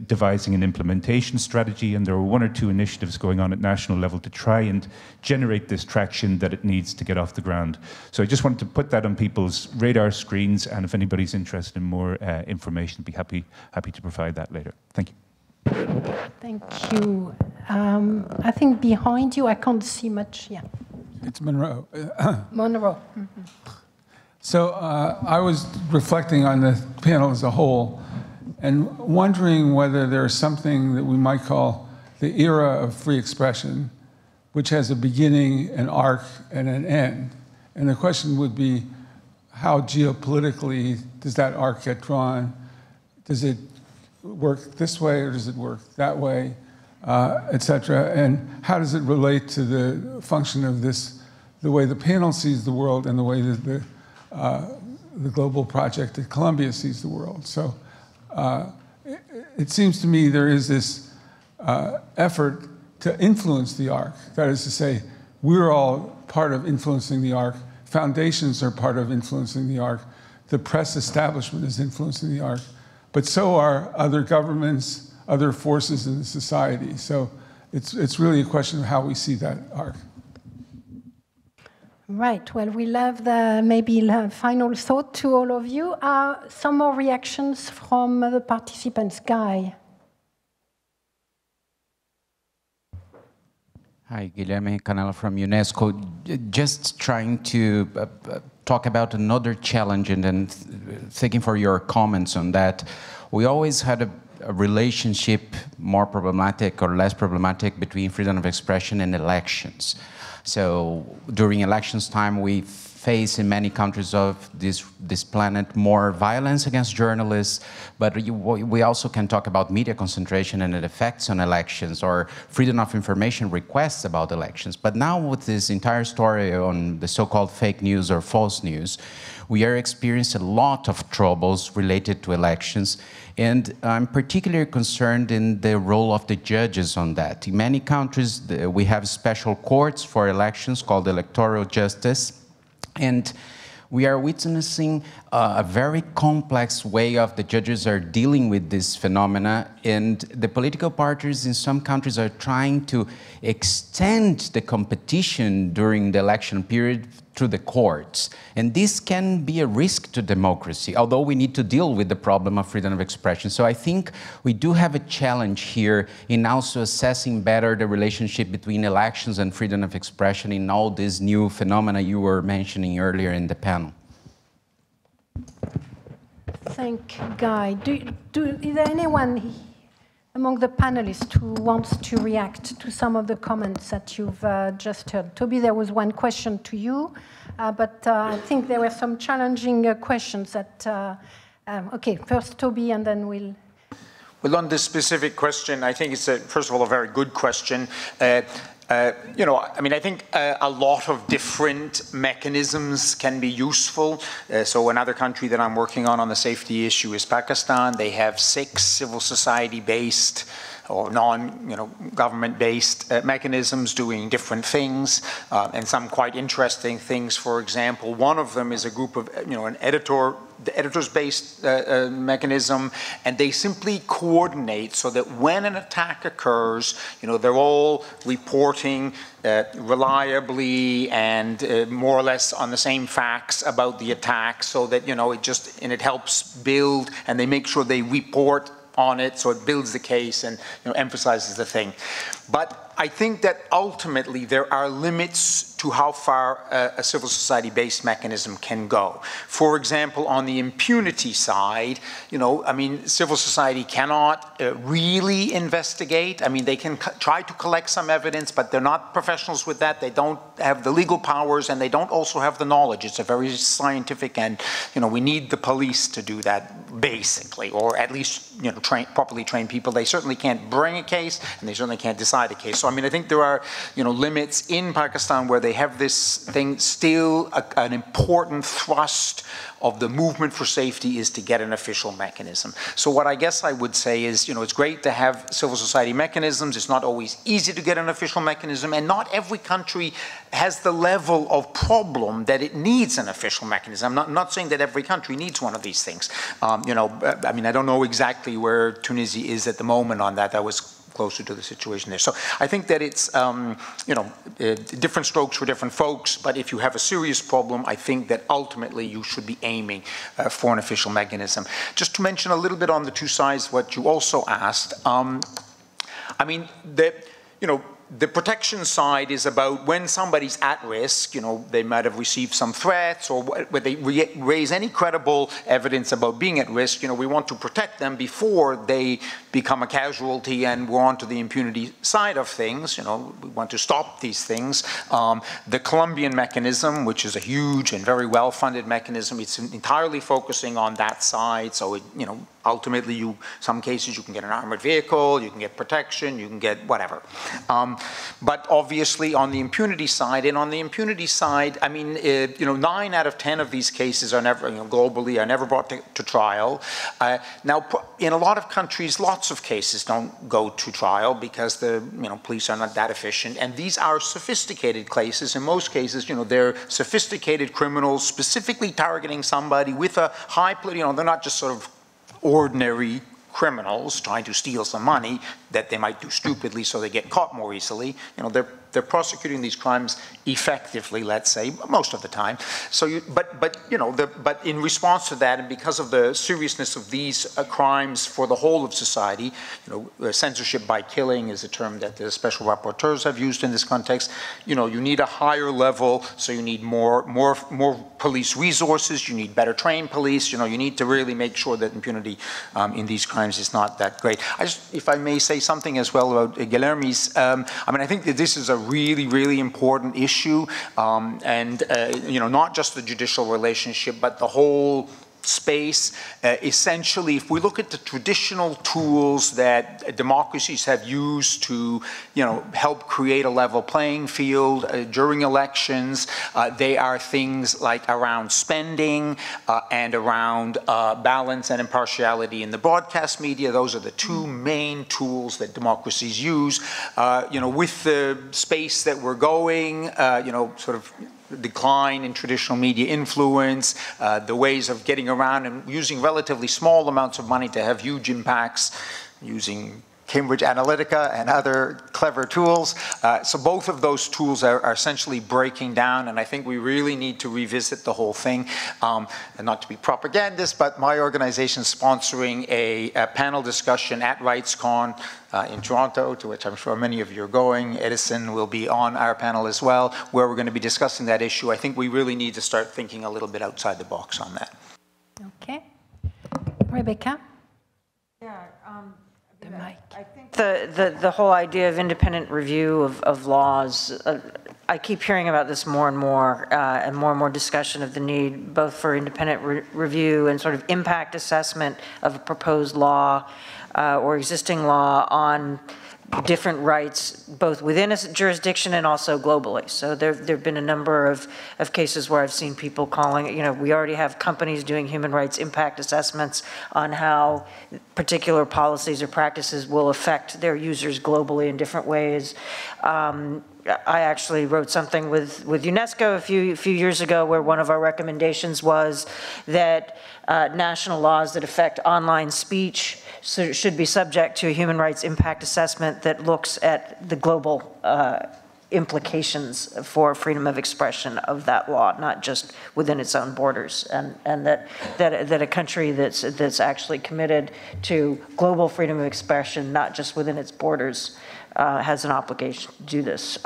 devising an implementation strategy, and there are one or two initiatives going on at national level to try and generate this traction that it needs to get off the ground. So I just wanted to put that on people's radar screens, and if anybody's interested in more information, I'd be happy to provide that later. Thank you. Thank you. I think behind you, I can't see much. Yeah. It's Monroe. Monroe. Mm-hmm. So I was reflecting on the panel as a whole and wondering whether there's something that we might call the era of free expression, which has a beginning, an arc, and an end. And the question would be, how geopolitically does that arc get drawn? Does it work this way or does it work that way, et cetera? And how does it relate to the function of this, the way the panel sees the world and the way that the global project at Columbia sees the world? So it seems to me there is this effort to influence the arc. That is to say, we're all part of influencing the arc. Foundations are part of influencing the arc. The press establishment is influencing the arc. But so are other governments, other forces in the society. So it's really a question of how we see that arc. Right. Well, we'll have maybe final thought to all of you. Some more reactions from the participants. Guy. Hi, Guilherme Canella from UNESCO. Just trying to talk about another challenge and then thanking for your comments on that. We always had a relationship, more problematic or less problematic, between freedom of expression and elections. So during elections time, we face in many countries of this planet more violence against journalists, but we also can talk about media concentration and its effects on elections, or freedom of information requests about elections. But now with this entire story on the so-called fake news or false news, we are experiencing a lot of troubles related to elections. And I'm particularly concerned in the role of the judges on that. In many countries, we have special courts for elections called electoral justice. And we are witnessing a very complex way of the judges are dealing with this phenomena. And the political parties in some countries are trying to extend the competition during the election period through the courts. And this can be a risk to democracy, although we need to deal with the problem of freedom of expression. So I think we do have a challenge here in also assessing better the relationship between elections and freedom of expression in all these new phenomena you were mentioning earlier in the panel. Thank you, Guy. Is there anyone among the panelists who wants to react to some of the comments that you've just heard? Toby, there was one question to you, but I think there were some challenging questions that, okay, first Toby and then we'll... Well, on this specific question, I think it's, first of all, a very good question. You know, I mean, I think a lot of different mechanisms can be useful. So another country that I'm working on the safety issue is Pakistan. They have 6 civil society-based or non-government-based mechanisms doing different things, and some quite interesting things. For example, one of them is a group of, an editors-based mechanism, and they simply coordinate so that when an attack occurs, they're all reporting reliably and more or less on the same facts about the attack, so that it helps build, and they make sure they report on it, so it builds the case and emphasizes the thing. But I think that ultimately there are limits to how far a civil society-based mechanism can go. For example, on the impunity side, I mean, civil society cannot really investigate. I mean, they can try to collect some evidence, but they're not professionals with that. They don't have the legal powers, and they don't also have the knowledge. It's a very scientific, and we need the police to do that, basically, or at least properly trained people. They certainly can't bring a case, and they certainly can't decide a case. So I mean, I think there are limits in Pakistan where they have this thing. Still, an important thrust of the movement for safety is to get an official mechanism. So what I guess I would say is, it's great to have civil society mechanisms. It's not always easy to get an official mechanism, and not every country has the level of problem that it needs an official mechanism. I'm not saying that every country needs one of these things. I mean, I don't know exactly where Tunisia is at the moment on that. That was closer to the situation there. So I think that it's, different strokes for different folks, but if you have a serious problem, I think that ultimately you should be aiming for an official mechanism. Just to mention a little bit on the two sides, what you also asked, I mean, the protection side is about when somebody's at risk, they might have received some threats, or when they raise any credible evidence about being at risk, we want to protect them before they become a casualty, and we're on to the impunity side of things. We want to stop these things. The Colombian mechanism, which is a huge and very well-funded mechanism, it's entirely focusing on that side. So, ultimately, some cases you can get an armored vehicle, you can get protection, you can get whatever. But obviously on the impunity side, I mean, 9 out of 10 of these cases are never, globally, are never brought to trial. Now, in a lot of countries, lots of cases don't go to trial because the police are not that efficient. And these are sophisticated cases. In most cases, they're sophisticated criminals specifically targeting somebody with a high, they're not just sort of ordinary criminals trying to steal some money that they might do stupidly so they get caught more easily. They're prosecuting these crimes effectively, let's say, most of the time. So, but in response to that, and because of the seriousness of these crimes for the whole of society, censorship by killing is a term that the special rapporteurs have used in this context. You need a higher level, so you need more police resources. You need better trained police. You need to really make sure that impunity in these crimes is not that great. If I may say something as well about Guilherme's, I mean, I think that this is a really, really important issue, and not just the judicial relationship, but the whole space. Essentially, if we look at the traditional tools that democracies have used to, help create a level playing field during elections, they are things like around spending and around balance and impartiality in the broadcast media. Those are the two main tools that democracies use. With the space that we're going, sort of decline in traditional media influence, the ways of getting around and using relatively small amounts of money to have huge impacts, using Cambridge Analytica and other clever tools. So both of those tools are essentially breaking down, and I think we really need to revisit the whole thing. And not to be propagandist, but my organization is sponsoring a panel discussion at RightsCon in Toronto, to which I'm sure many of you are going. Edison will be on our panel as well, where we're going to be discussing that issue. I think we really need to start thinking a little bit outside the box on that. Okay. Rebecca? Yeah, I think the whole idea of independent review of laws, I keep hearing about this more and more discussion of the need both for independent review and sort of impact assessment of a proposed law or existing law on different rights, both within a jurisdiction and also globally. So there have been a number of cases where I've seen people calling, we already have companies doing human rights impact assessments on how particular policies or practices will affect their users globally in different ways. I actually wrote something with UNESCO a few years ago where one of our recommendations was that national laws that affect online speech should be subject to a human rights impact assessment that looks at the global implications for freedom of expression of that law, not just within its own borders, and that a country that's actually committed to global freedom of expression, not just within its borders, has an obligation to do this.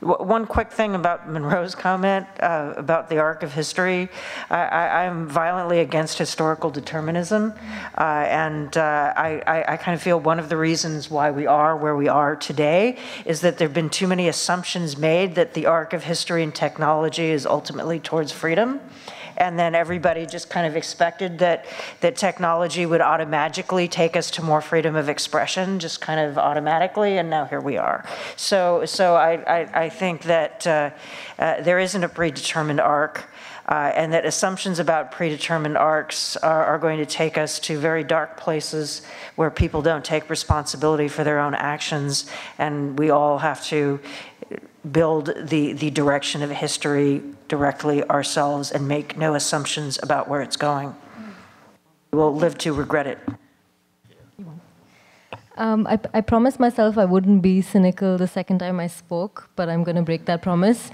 One quick thing about Monroe's comment about the arc of history. I'm violently against historical determinism, and I kind of feel one of the reasons why we are where we are today is that there have been too many assumptions made that the arc of history and technology is ultimately towards freedom. And then everybody just kind of expected that technology would automatically take us to more freedom of expression, just kind of automatically, and now here we are. So I think that there isn't a predetermined arc, and that assumptions about predetermined arcs are going to take us to very dark places where people don't take responsibility for their own actions, and we all have to build the direction of history directly ourselves and make no assumptions about where it's going. We'll live to regret it. I promised myself I wouldn't be cynical the second time I spoke, but I'm going to break that promise.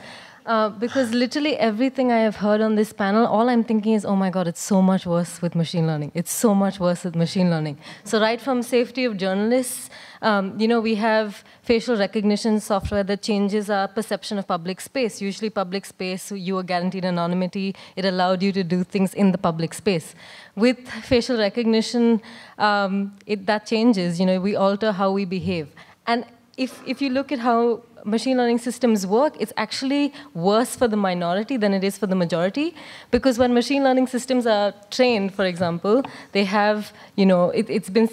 Because literally everything I have heard on this panel, all I'm thinking is, oh my God, it's so much worse with machine learning. It's so much worse with machine learning. So right from safety of journalists, we have facial recognition software that changes our perception of public space. Usually public space, you were guaranteed anonymity. It allowed you to do things in the public space. With facial recognition, that changes. We alter how we behave. And if you look at how machine learning systems work, it's actually worse for the minority than it is for the majority. Because when machine learning systems are trained, for example, they have, it's been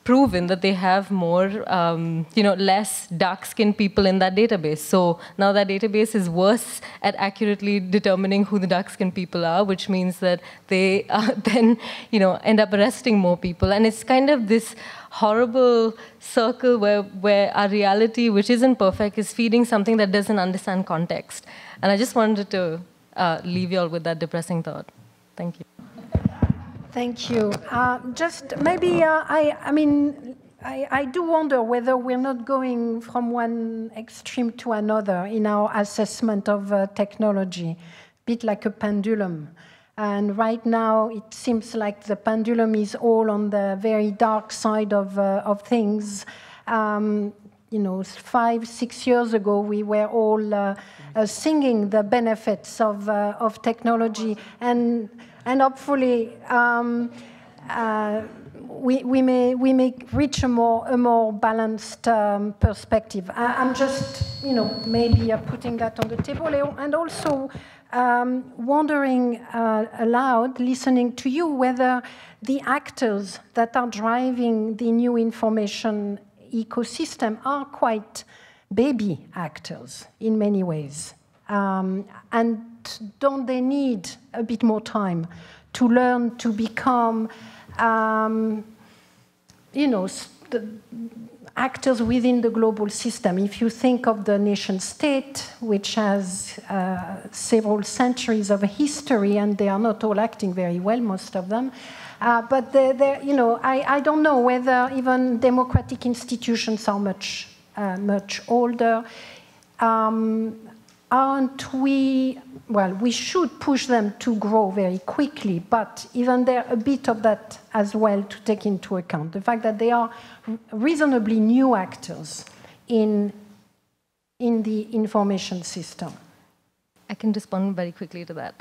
proven that they have more, less dark-skinned people in that database. So now that database is worse at accurately determining who the dark-skinned people are, which means that they then, end up arresting more people. And it's kind of this horrible circle where our reality, which isn't perfect, is feeding something that doesn't understand context. And I just wanted to leave you all with that depressing thought. Thank you. Thank you. Just maybe, I do wonder whether we're not going from one extreme to another in our assessment of technology, a bit like a pendulum. And right now, it seems like the pendulum is all on the very dark side of things. 5-6 years ago, we were all singing the benefits of technology, and hopefully we may reach a more balanced perspective. I'm just maybe putting that on the table, and also wondering aloud, listening to you, whether the actors that are driving the new information ecosystem are quite baby actors in many ways. And don't they need a bit more time to learn to become, actors within the global system? If you think of the nation state, which has several centuries of history, and they are not all acting very well, most of them. But I don't know whether even democratic institutions are much older. Aren't we? Well, we should push them to grow very quickly, but even there, a bit of that as well to take into account. The fact that they are reasonably new actors in the information system. I can respond very quickly to that.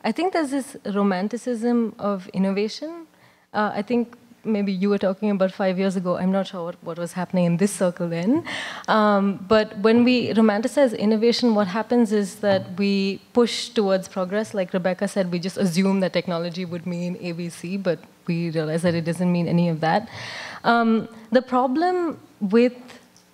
I think there's this romanticism of innovation. I think maybe you were talking about 5 years ago. I'm not sure what was happening in this circle then. But when we romanticize innovation, what happens is that we push towards progress. Like Rebecca said, we just assume that technology would mean ABC, but we realize that it doesn't mean any of that. The problem with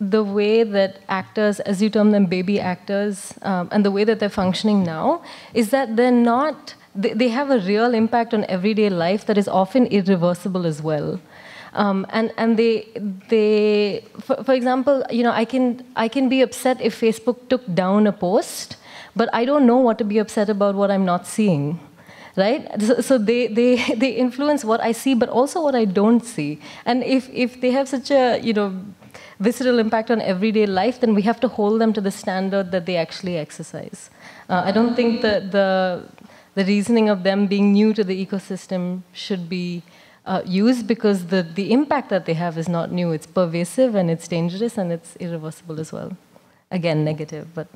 the way that actors, as you term them, baby actors, and the way that they're functioning now, is that they're not, they have a real impact on everyday life that is often irreversible as well. And they for example, I can be upset if Facebook took down a post, but I don't know what to be upset about what I'm not seeing. Right? So they influence what I see, but also what I don't see. And if they have such a visceral impact on everyday life, then we have to hold them to the standard that they actually exercise. I don't think that the reasoning of them being new to the ecosystem should be used, because the impact that they have is not new. It's pervasive, and it's dangerous, and it's irreversible as well. again, negative, but.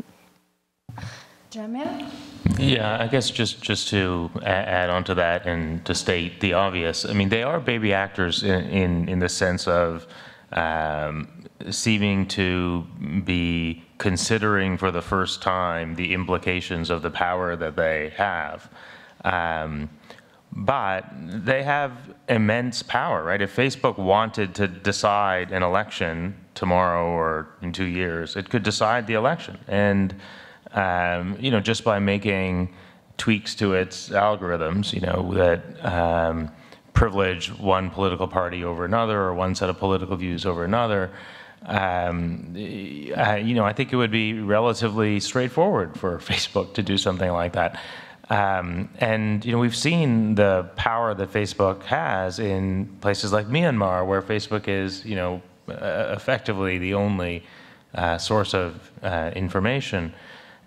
Jameel? Yeah, I guess just to add on to that and to state the obvious, I mean, they are baby actors in the sense of seeming to be considering for the first time the implications of the power that they have. But they have immense power, right? If Facebook wanted to decide an election tomorrow or in 2 years, it could decide the election. And you know, just by making tweaks to its algorithms, you know, that privilege one political party over another or one set of political views over another, you know, I think it would be relatively straightforward for Facebook to do something like that. And, you know, we've seen the power that Facebook has in places like Myanmar, where Facebook is, you know, effectively the only source of information.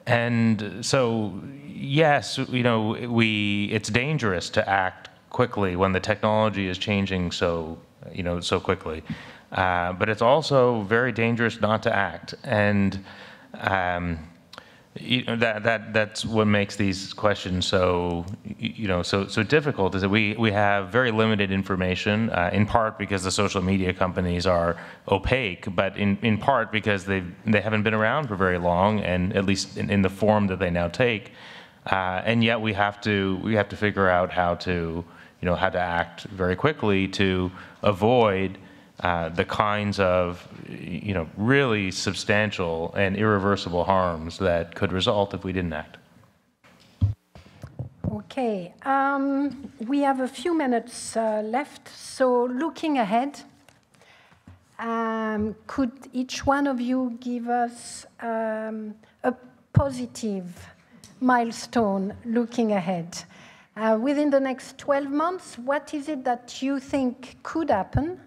And so, yes, you know, it's dangerous to act quickly when the technology is changing so, you know, so quickly. But it's also very dangerous not to act. And you know, that's what makes these questions so, you know, so difficult, is that we have very limited information, in part because the social media companies are opaque, but in part because they haven't been around for very long, and at least in the form that they now take, and yet we have to figure out how to, you know, how to act very quickly to avoid the kinds of, you know, really substantial and irreversible harms that could result if we didn't act. Okay, we have a few minutes left, so looking ahead, could each one of you give us a positive milestone looking ahead? Within the next 12 months, what is it that you think could happen?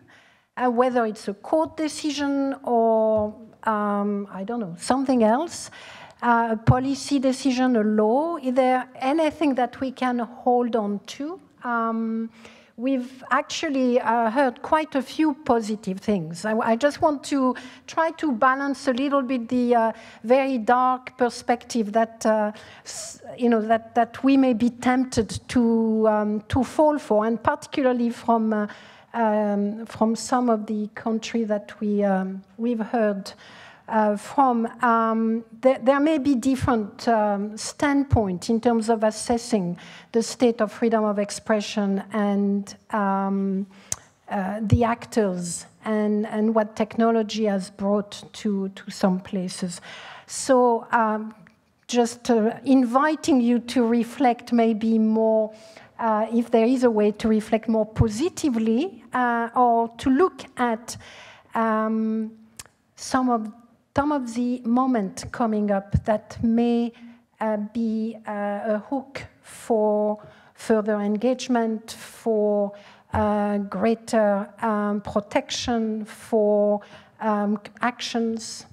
Whether it's a court decision or, I don't know, something else, a policy decision, a law. Is there anything that we can hold on to? We've actually heard quite a few positive things. I just want to try to balance a little bit the very dark perspective that, you know, that we may be tempted to fall for, and particularly from some of the country that we've heard from. There may be different standpoints in terms of assessing the state of freedom of expression and the actors and what technology has brought to some places. So just inviting you to reflect maybe more, if there is a way to reflect more positively, or to look at some of the moment coming up that may be a hook for further engagement, for greater protection, for actions.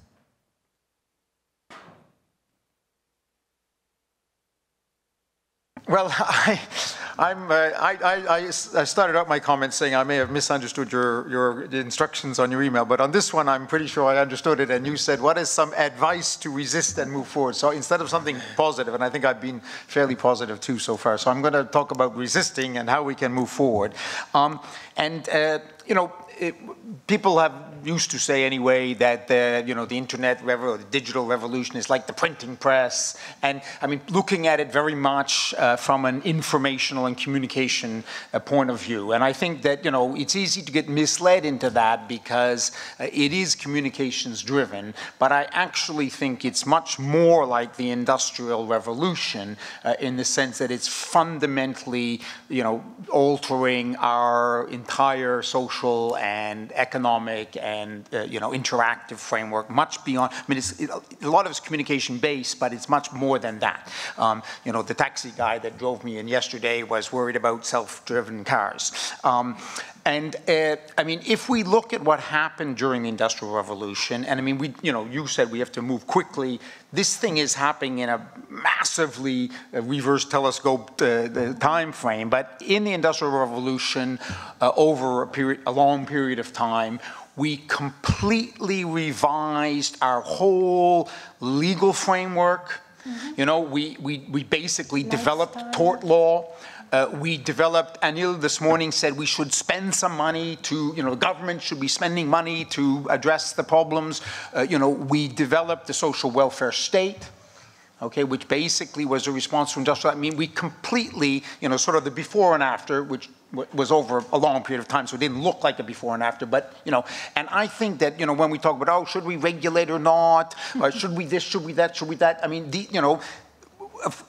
Well, I started out my comments saying I may have misunderstood your instructions on your email, but on this one I'm pretty sure I understood it, and you said, what is some advice to resist and move forward? So instead of something positive, and I think I've been fairly positive too so far, so I'm going to talk about resisting and how we can move forward. You know, people have used to say anyway that you know, the internet, the digital revolution is like the printing press, and I mean, looking at it very much from an informational and communication point of view. And I think that, you know, it's easy to get misled into that because it is communications driven, but I actually think it's much more like the Industrial Revolution in the sense that it's fundamentally, you know, altering our entire social and economic and you know, interactive framework, much beyond. I mean, a lot of it's communication based, but it's much more than that. You know, the taxi guy that drove me in yesterday was worried about self-driven cars. I mean, if we look at what happened during the Industrial Revolution, and I mean, you said we have to move quickly. This thing is happening in a massively reverse telescoped time frame. But in the Industrial Revolution, over a long period of time, we completely revised our whole legal framework. We basically developed tort law. We developed, Anil this morning said we should spend some money to, the government should be spending money to address the problems. We developed the social welfare state, okay, which basically was a response to industrial, I mean, we completely, sort of the before and after, which was over a long period of time, so it didn't look like a before and after, but, and I think that, when we talk about, oh, should we regulate or not, or should we this, should we that, I mean,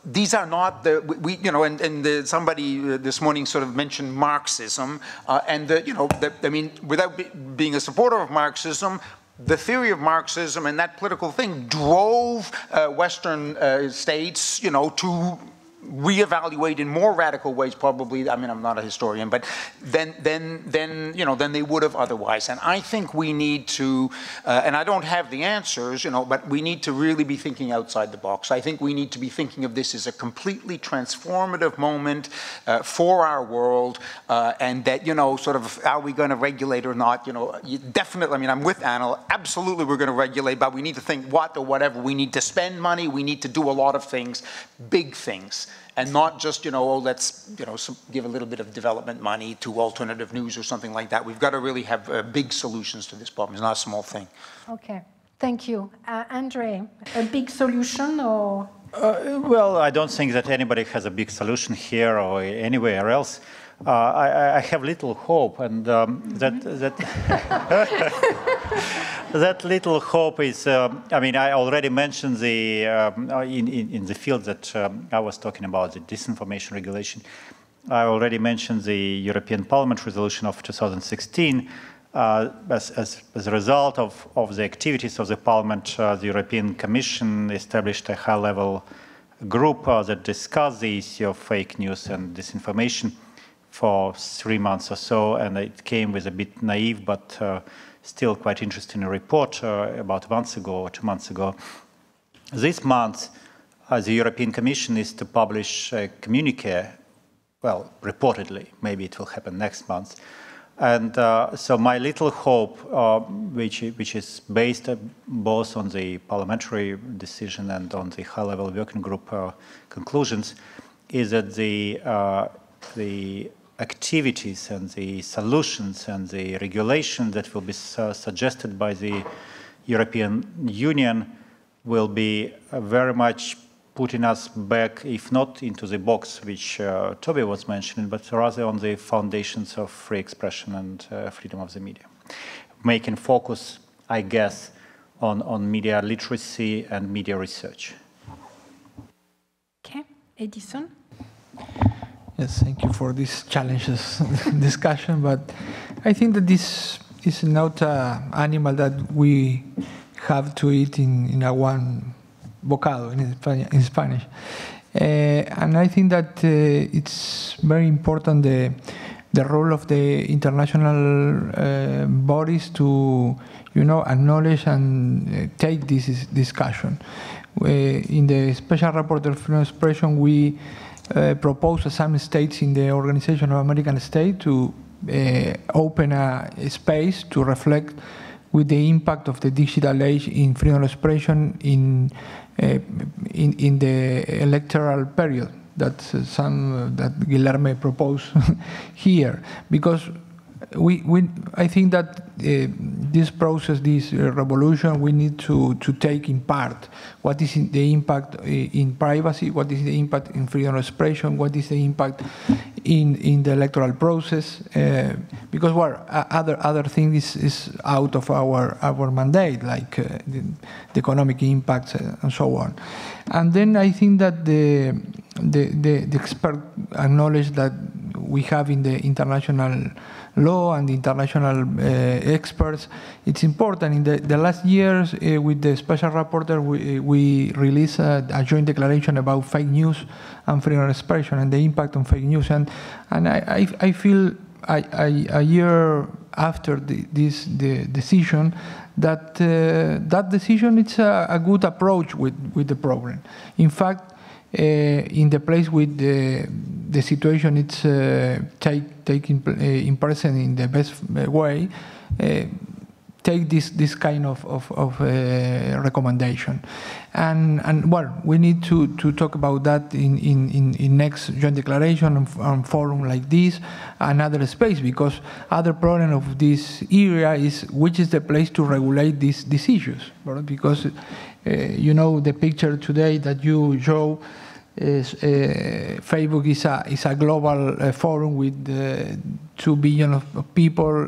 these are not the, somebody this morning sort of mentioned Marxism, I mean, without being a supporter of Marxism, the theory of Marxism and that political thing drove Western states, to reevaluate in more radical ways, probably. I mean, I'm not a historian, but then they would have otherwise. And I think we need to, and I don't have the answers, but we need to really be thinking outside the box. I think we need to be thinking of this as a completely transformative moment for our world, and that, sort of, are we going to regulate or not? Definitely. I mean, I'm with Anil. Absolutely, we're going to regulate, but we need to think what or whatever. We need to spend money. We need to do a lot of things, big things. And not just, let's, give a little bit of development money to alternative news or something like that. We've got to really have big solutions to this problem. It's not a small thing. Okay, thank you. Andrey, a big solution or? Well, I don't think that anybody has a big solution here or anywhere else. I have little hope, and that little hope is, I mean, I already mentioned the, in the field that I was talking about, the disinformation regulation. I already mentioned the European Parliament resolution of 2016. As a result of the activities of the Parliament, the European Commission established a high-level group that discussed the issue of fake news and disinformation for 3 months or so, and it came with a bit naive but still quite interesting report about a month ago or 2 months ago. This month, the European Commission is to publish a communique, well, reportedly, maybe it will happen next month. And so my little hope, which is based both on the parliamentary decision and on the high-level working group conclusions, is that the activities and the solutions and the regulation that will be suggested by the European Union will be very much putting us back, if not into the box which Toby was mentioning, but rather on the foundations of free expression and freedom of the media. Making focus, I guess, on media literacy and media research. Okay, Edison? Yes, thank you for this challenges discussion, but I think that this is not an animal that we have to eat in a one bocado in Spanish. And I think that it's very important the role of the international bodies to, acknowledge and take this discussion. In the Special Rapporteur for Expression, we propose some states in the Organization of American States to open a space to reflect with the impact of the digital age in freedom of expression in the electoral period that Guilherme proposed here, because I think that this process, this revolution, we need to take in part what is the impact in privacy, what is the impact in freedom of expression, what is the impact in the electoral process, because other things is out of our mandate, like the economic impacts and so on. And then I think that the expert acknowledge that we have in the international law and the international experts, it's important. In the last years, with the Special Rapporteur, we released a joint declaration about fake news and freedom of expression and the impact on fake news. And I feel a year after the decision, that that decision is a good approach with the problem. In fact, in the place with the situation it's taking in person in the best way, take this kind of recommendation, and well, we need to talk about that in next joint declaration and forum like this, another space, because other problem of this area is which is the place to regulate these issues, right? Because you know the picture today that you show is Facebook is a global forum with 2 billion of people,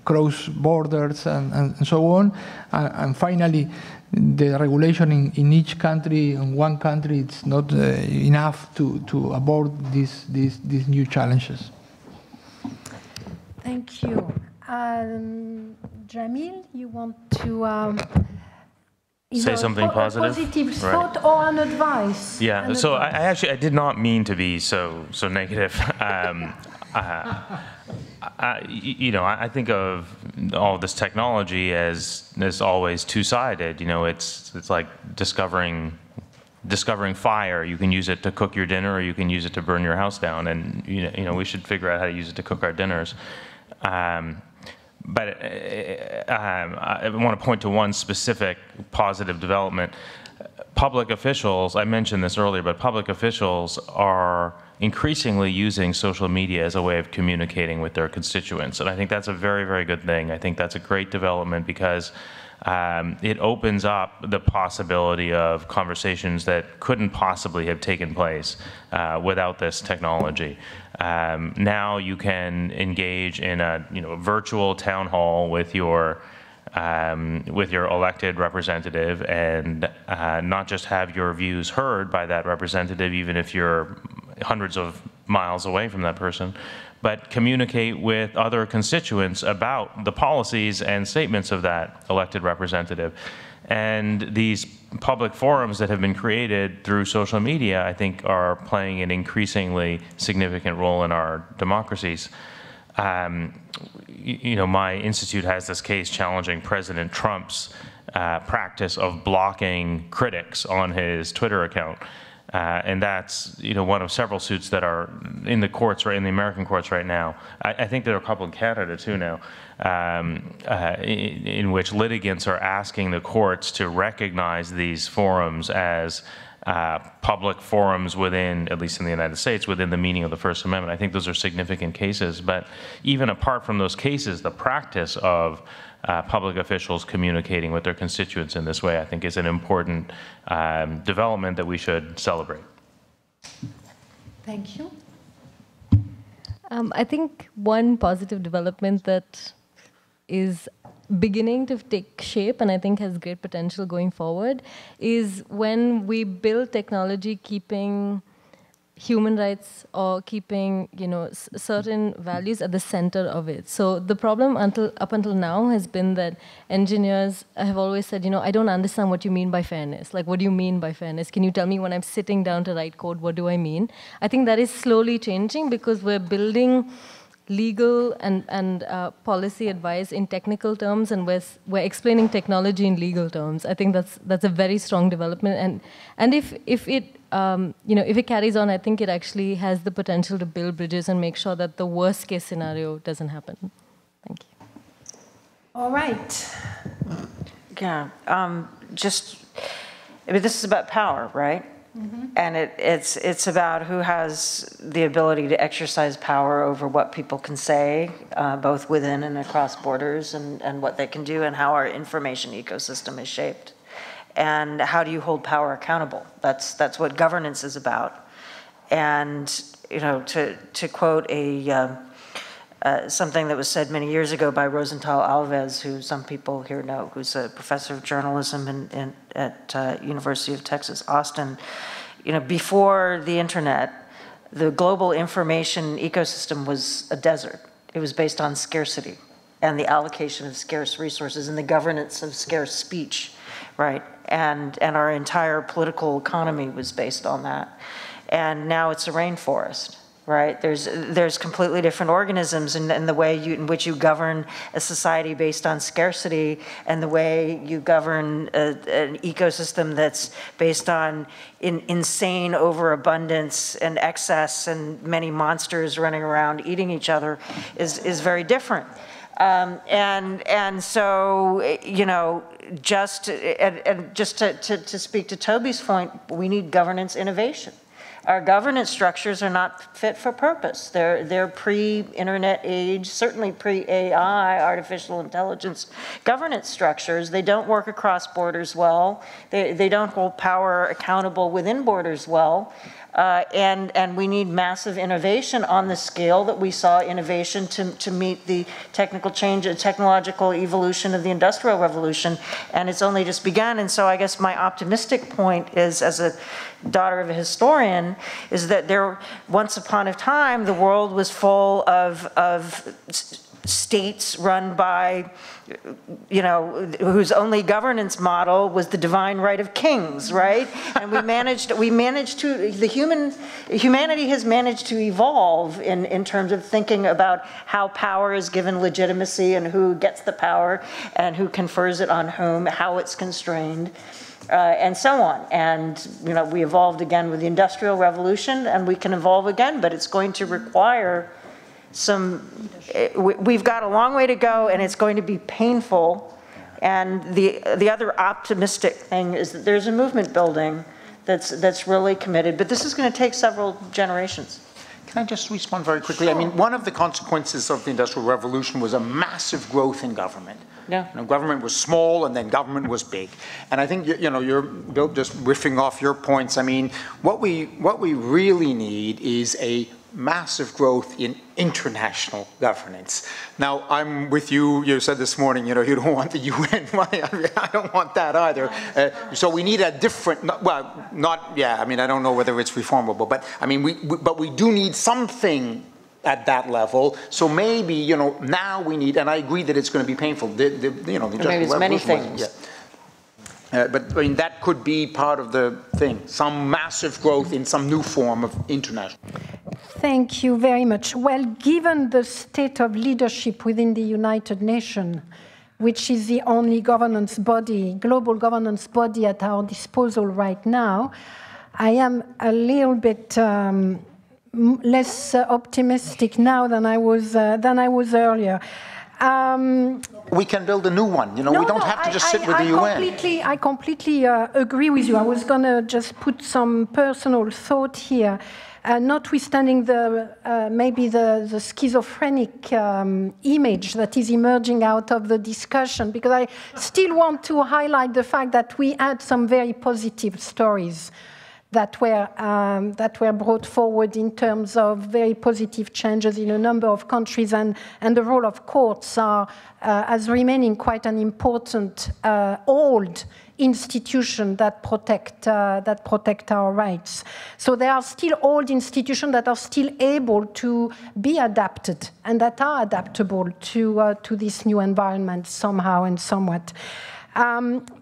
cross borders and so on, and finally the regulation in each country, in one country, it's not enough to abort these new challenges. Thank you. Jameel, you want to say something positive? A positive thought or an advice? Yeah, so I did not mean to be so negative. You know, I think of all this technology as always two-sided. You know, it's like discovering fire. You can use it to cook your dinner, or you can use it to burn your house down. And you know, we should figure out how to use it to cook our dinners. But I want to point to one specific positive development. Public officials, I mentioned this earlier, but public officials are increasingly using social media as a way of communicating with their constituents. And I think that's a very, very good thing. I think that's a great development because it opens up the possibility of conversations that couldn't possibly have taken place without this technology. Now you can engage in a virtual town hall with your elected representative and not just have your views heard by that representative, even if you're hundreds of miles away from that person, but communicate with other constituents about the policies and statements of that elected representative. And these public forums that have been created through social media, I think, are playing an increasingly significant role in our democracies. You know, my institute has this case challenging President Trump's practice of blocking critics on his Twitter account. And that's, you know, one of several suits that are in the courts, right, in the American courts right now. I think there are a couple in Canada too now, in which litigants are asking the courts to recognize these forums as public forums within, at least in the United States, within the meaning of the First Amendment. I think those are significant cases. But even apart from those cases, the practice of public officials communicating with their constituents in this way, I think, is an important development that we should celebrate. Thank you. I think one positive development that is beginning to take shape and I think has great potential going forward is when we build technology keeping human rights or keeping, you know, certain values at the center of it. So the problem up until now has been that engineers have always said, you know, I don't understand what you mean by fairness. Like, what do you mean by fairness? Can you tell me when I'm sitting down to write code, what do I mean? I think that is slowly changing because we're building legal and policy advice in technical terms, and we're explaining technology in legal terms. I think that's a very strong development, and if it you know, if it carries on, I think it actually has the potential to build bridges and make sure that the worst case scenario doesn't happen. Thank you. All right. Yeah, I mean, this is about power, right? Mm-hmm. And it's about who has the ability to exercise power over what people can say, both within and across borders, and what they can do, and how our information ecosystem is shaped. And how do you hold power accountable? That's what governance is about. And, you know, to quote something that was said many years ago by Rosenthal Alves, who some people here know, who's a professor of journalism at University of Texas, Austin. You know, before the internet, the global information ecosystem was a desert. It was based on scarcity and the allocation of scarce resources and the governance of scarce speech, right? And our entire political economy was based on that. And now it's a rainforest. right? There's completely different organisms in the way in which you govern a society based on scarcity and the way you govern an ecosystem that's based on insane overabundance and excess and many monsters running around eating each other is very different. And so, you know, just to speak to Toby's point, we need governance innovation. Our governance structures are not fit for purpose. They're pre-internet age, certainly pre-AI, artificial intelligence governance structures. They don't work across borders well. They don't hold power accountable within borders well. And we need massive innovation on the scale that we saw innovation to meet the technical change and technological evolution of the Industrial Revolution, and it's only just begun. And so I guess my optimistic point is, as a daughter of a historian, is that once upon a time, the world was full of states run by, you know, whose only governance model was the divine right of kings, right? And humanity has managed to evolve in terms of thinking about how power is given legitimacy and who gets the power and who confers it on whom, how it's constrained. And so on. And, you know, we evolved again with the Industrial Revolution, and we can evolve again, but it's going to require we've got a long way to go, and it's going to be painful. And the other optimistic thing is that there's a movement building that's really committed, but this is going to take several generations. Can I just respond very quickly? Sure. I mean, one of the consequences of the Industrial Revolution was a massive growth in government. Yeah. You know, government was small, and then government was big. And I think, you know, you're just riffing off your points. I mean, what we really need is a massive growth in international governance. Now, I'm with you. You said this morning, you know, you don't want the UN. I don't want that either. So we need a different, I mean, I don't know whether it's reformable, but I mean, we do need something at that level. So maybe, you know, now we need, and I agree that it's going to be painful. You know, maybe it's many things. But I mean, that could be part of the thing, some massive growth in some new form of international. Thank you very much. Well, given the state of leadership within the United Nations, which is the only governance body, global governance body at our disposal right now, I am a little bit less optimistic now than I was earlier. We can build a new one. You know, we don't have to just sit with the UN. I completely agree with you. I was going to just put some personal thought here. Notwithstanding maybe the schizophrenic image that is emerging out of the discussion, because I still want to highlight the fact that we had some very positive stories that were brought forward in terms of very positive changes in a number of countries, and the role of courts as remaining quite an important old institution that protect our rights. So there are still old institutions that are still able to be adapted and that are adaptable to this new environment somehow and somewhat.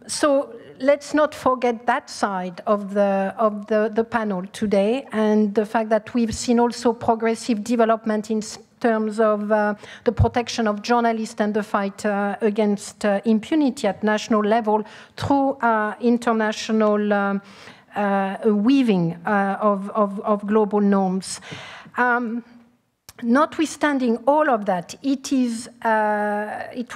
So let's not forget that side of the panel today, and the fact that we've seen also progressive development in terms of the protection of journalists and the fight against impunity at national level through international weaving of global norms. Notwithstanding all of that, it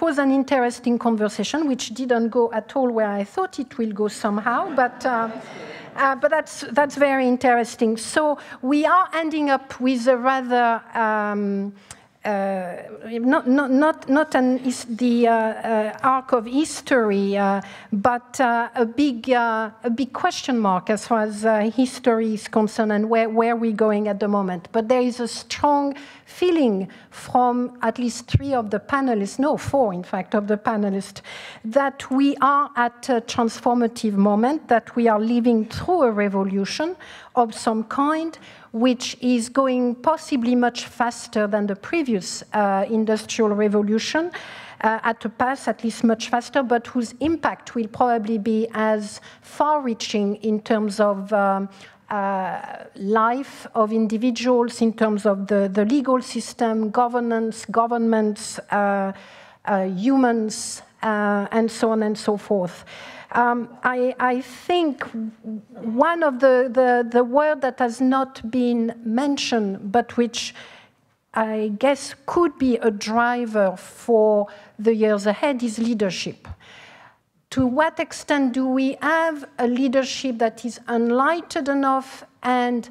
was an interesting conversation, which didn't go at all where I thought it will go somehow, but that's very interesting. So we are ending up with a rather not the arc of history, but a big question mark as far as history is concerned and where we're going at the moment. But there is a strong feeling from at least 3 of the panelists, no, 4 in fact, of the panelists, that we are at a transformative moment, that we are living through a revolution of some kind, which is going possibly much faster than the previous industrial revolution, at a pace at least much faster, but whose impact will probably be as far-reaching in terms of life of individuals in terms of the legal system, governance, governments, humans, and so on and so forth. I think one of the word that has not been mentioned, but which I guess could be a driver for the years ahead, is leadership. To what extent do we have a leadership that is enlightened enough and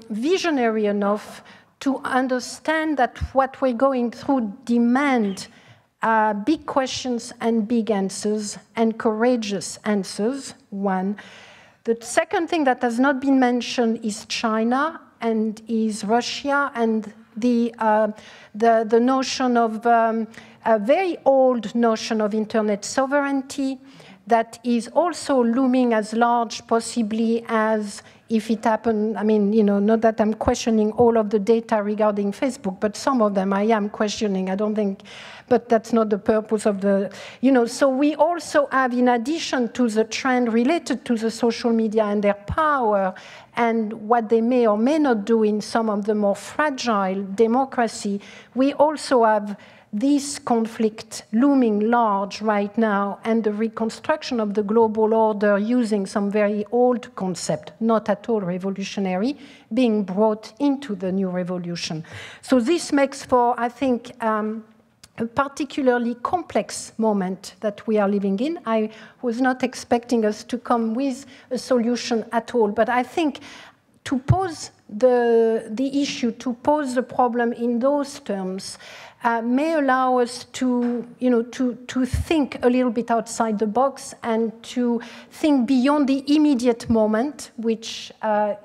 visionary enough to understand that what we're going through demand big questions and big answers, and courageous answers, one. The second thing that has not been mentioned is China and is Russia and the notion of a very old notion of internet sovereignty that is also looming as large possibly as if it happened. I mean, you know, not that I'm questioning all of the data regarding Facebook, but some of them I am questioning. I don't think, but that's not the purpose of the, you know, so we also have, in addition to the trend related to the social media and their power and what they may or may not do in some of the more fragile democracy, we also have this conflict looming large right now and the reconstruction of the global order using some very old concept, not at all revolutionary, being brought into the new revolution. So this makes for, I think, a particularly complex moment that we are living in. I was not expecting us to come with a solution at all, but I think to pose the issue, to pose the problem in those terms, may allow us to, you know, to think a little bit outside the box and to think beyond the immediate moment, which,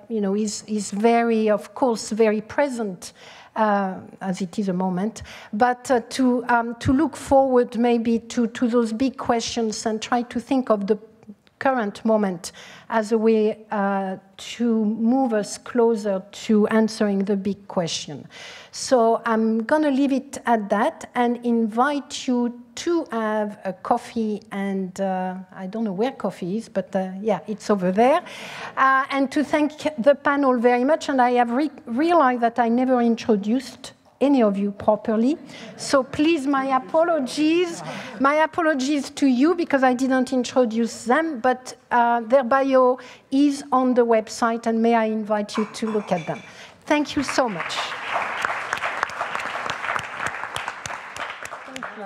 you know, is very, of course, very present as it is a moment, but to look forward maybe to those big questions and try to think of the current moment as a way to move us closer to answering the big question. So I'm going to leave it at that and invite you to have a coffee, and I don't know where coffee is, but yeah, it's over there. And to thank the panel very much, and I have realized that I never introduced any of you properly. So please, my apologies to you because I didn't introduce them, but their bio is on the website, and may I invite you to look at them. Thank you so much. Thank you.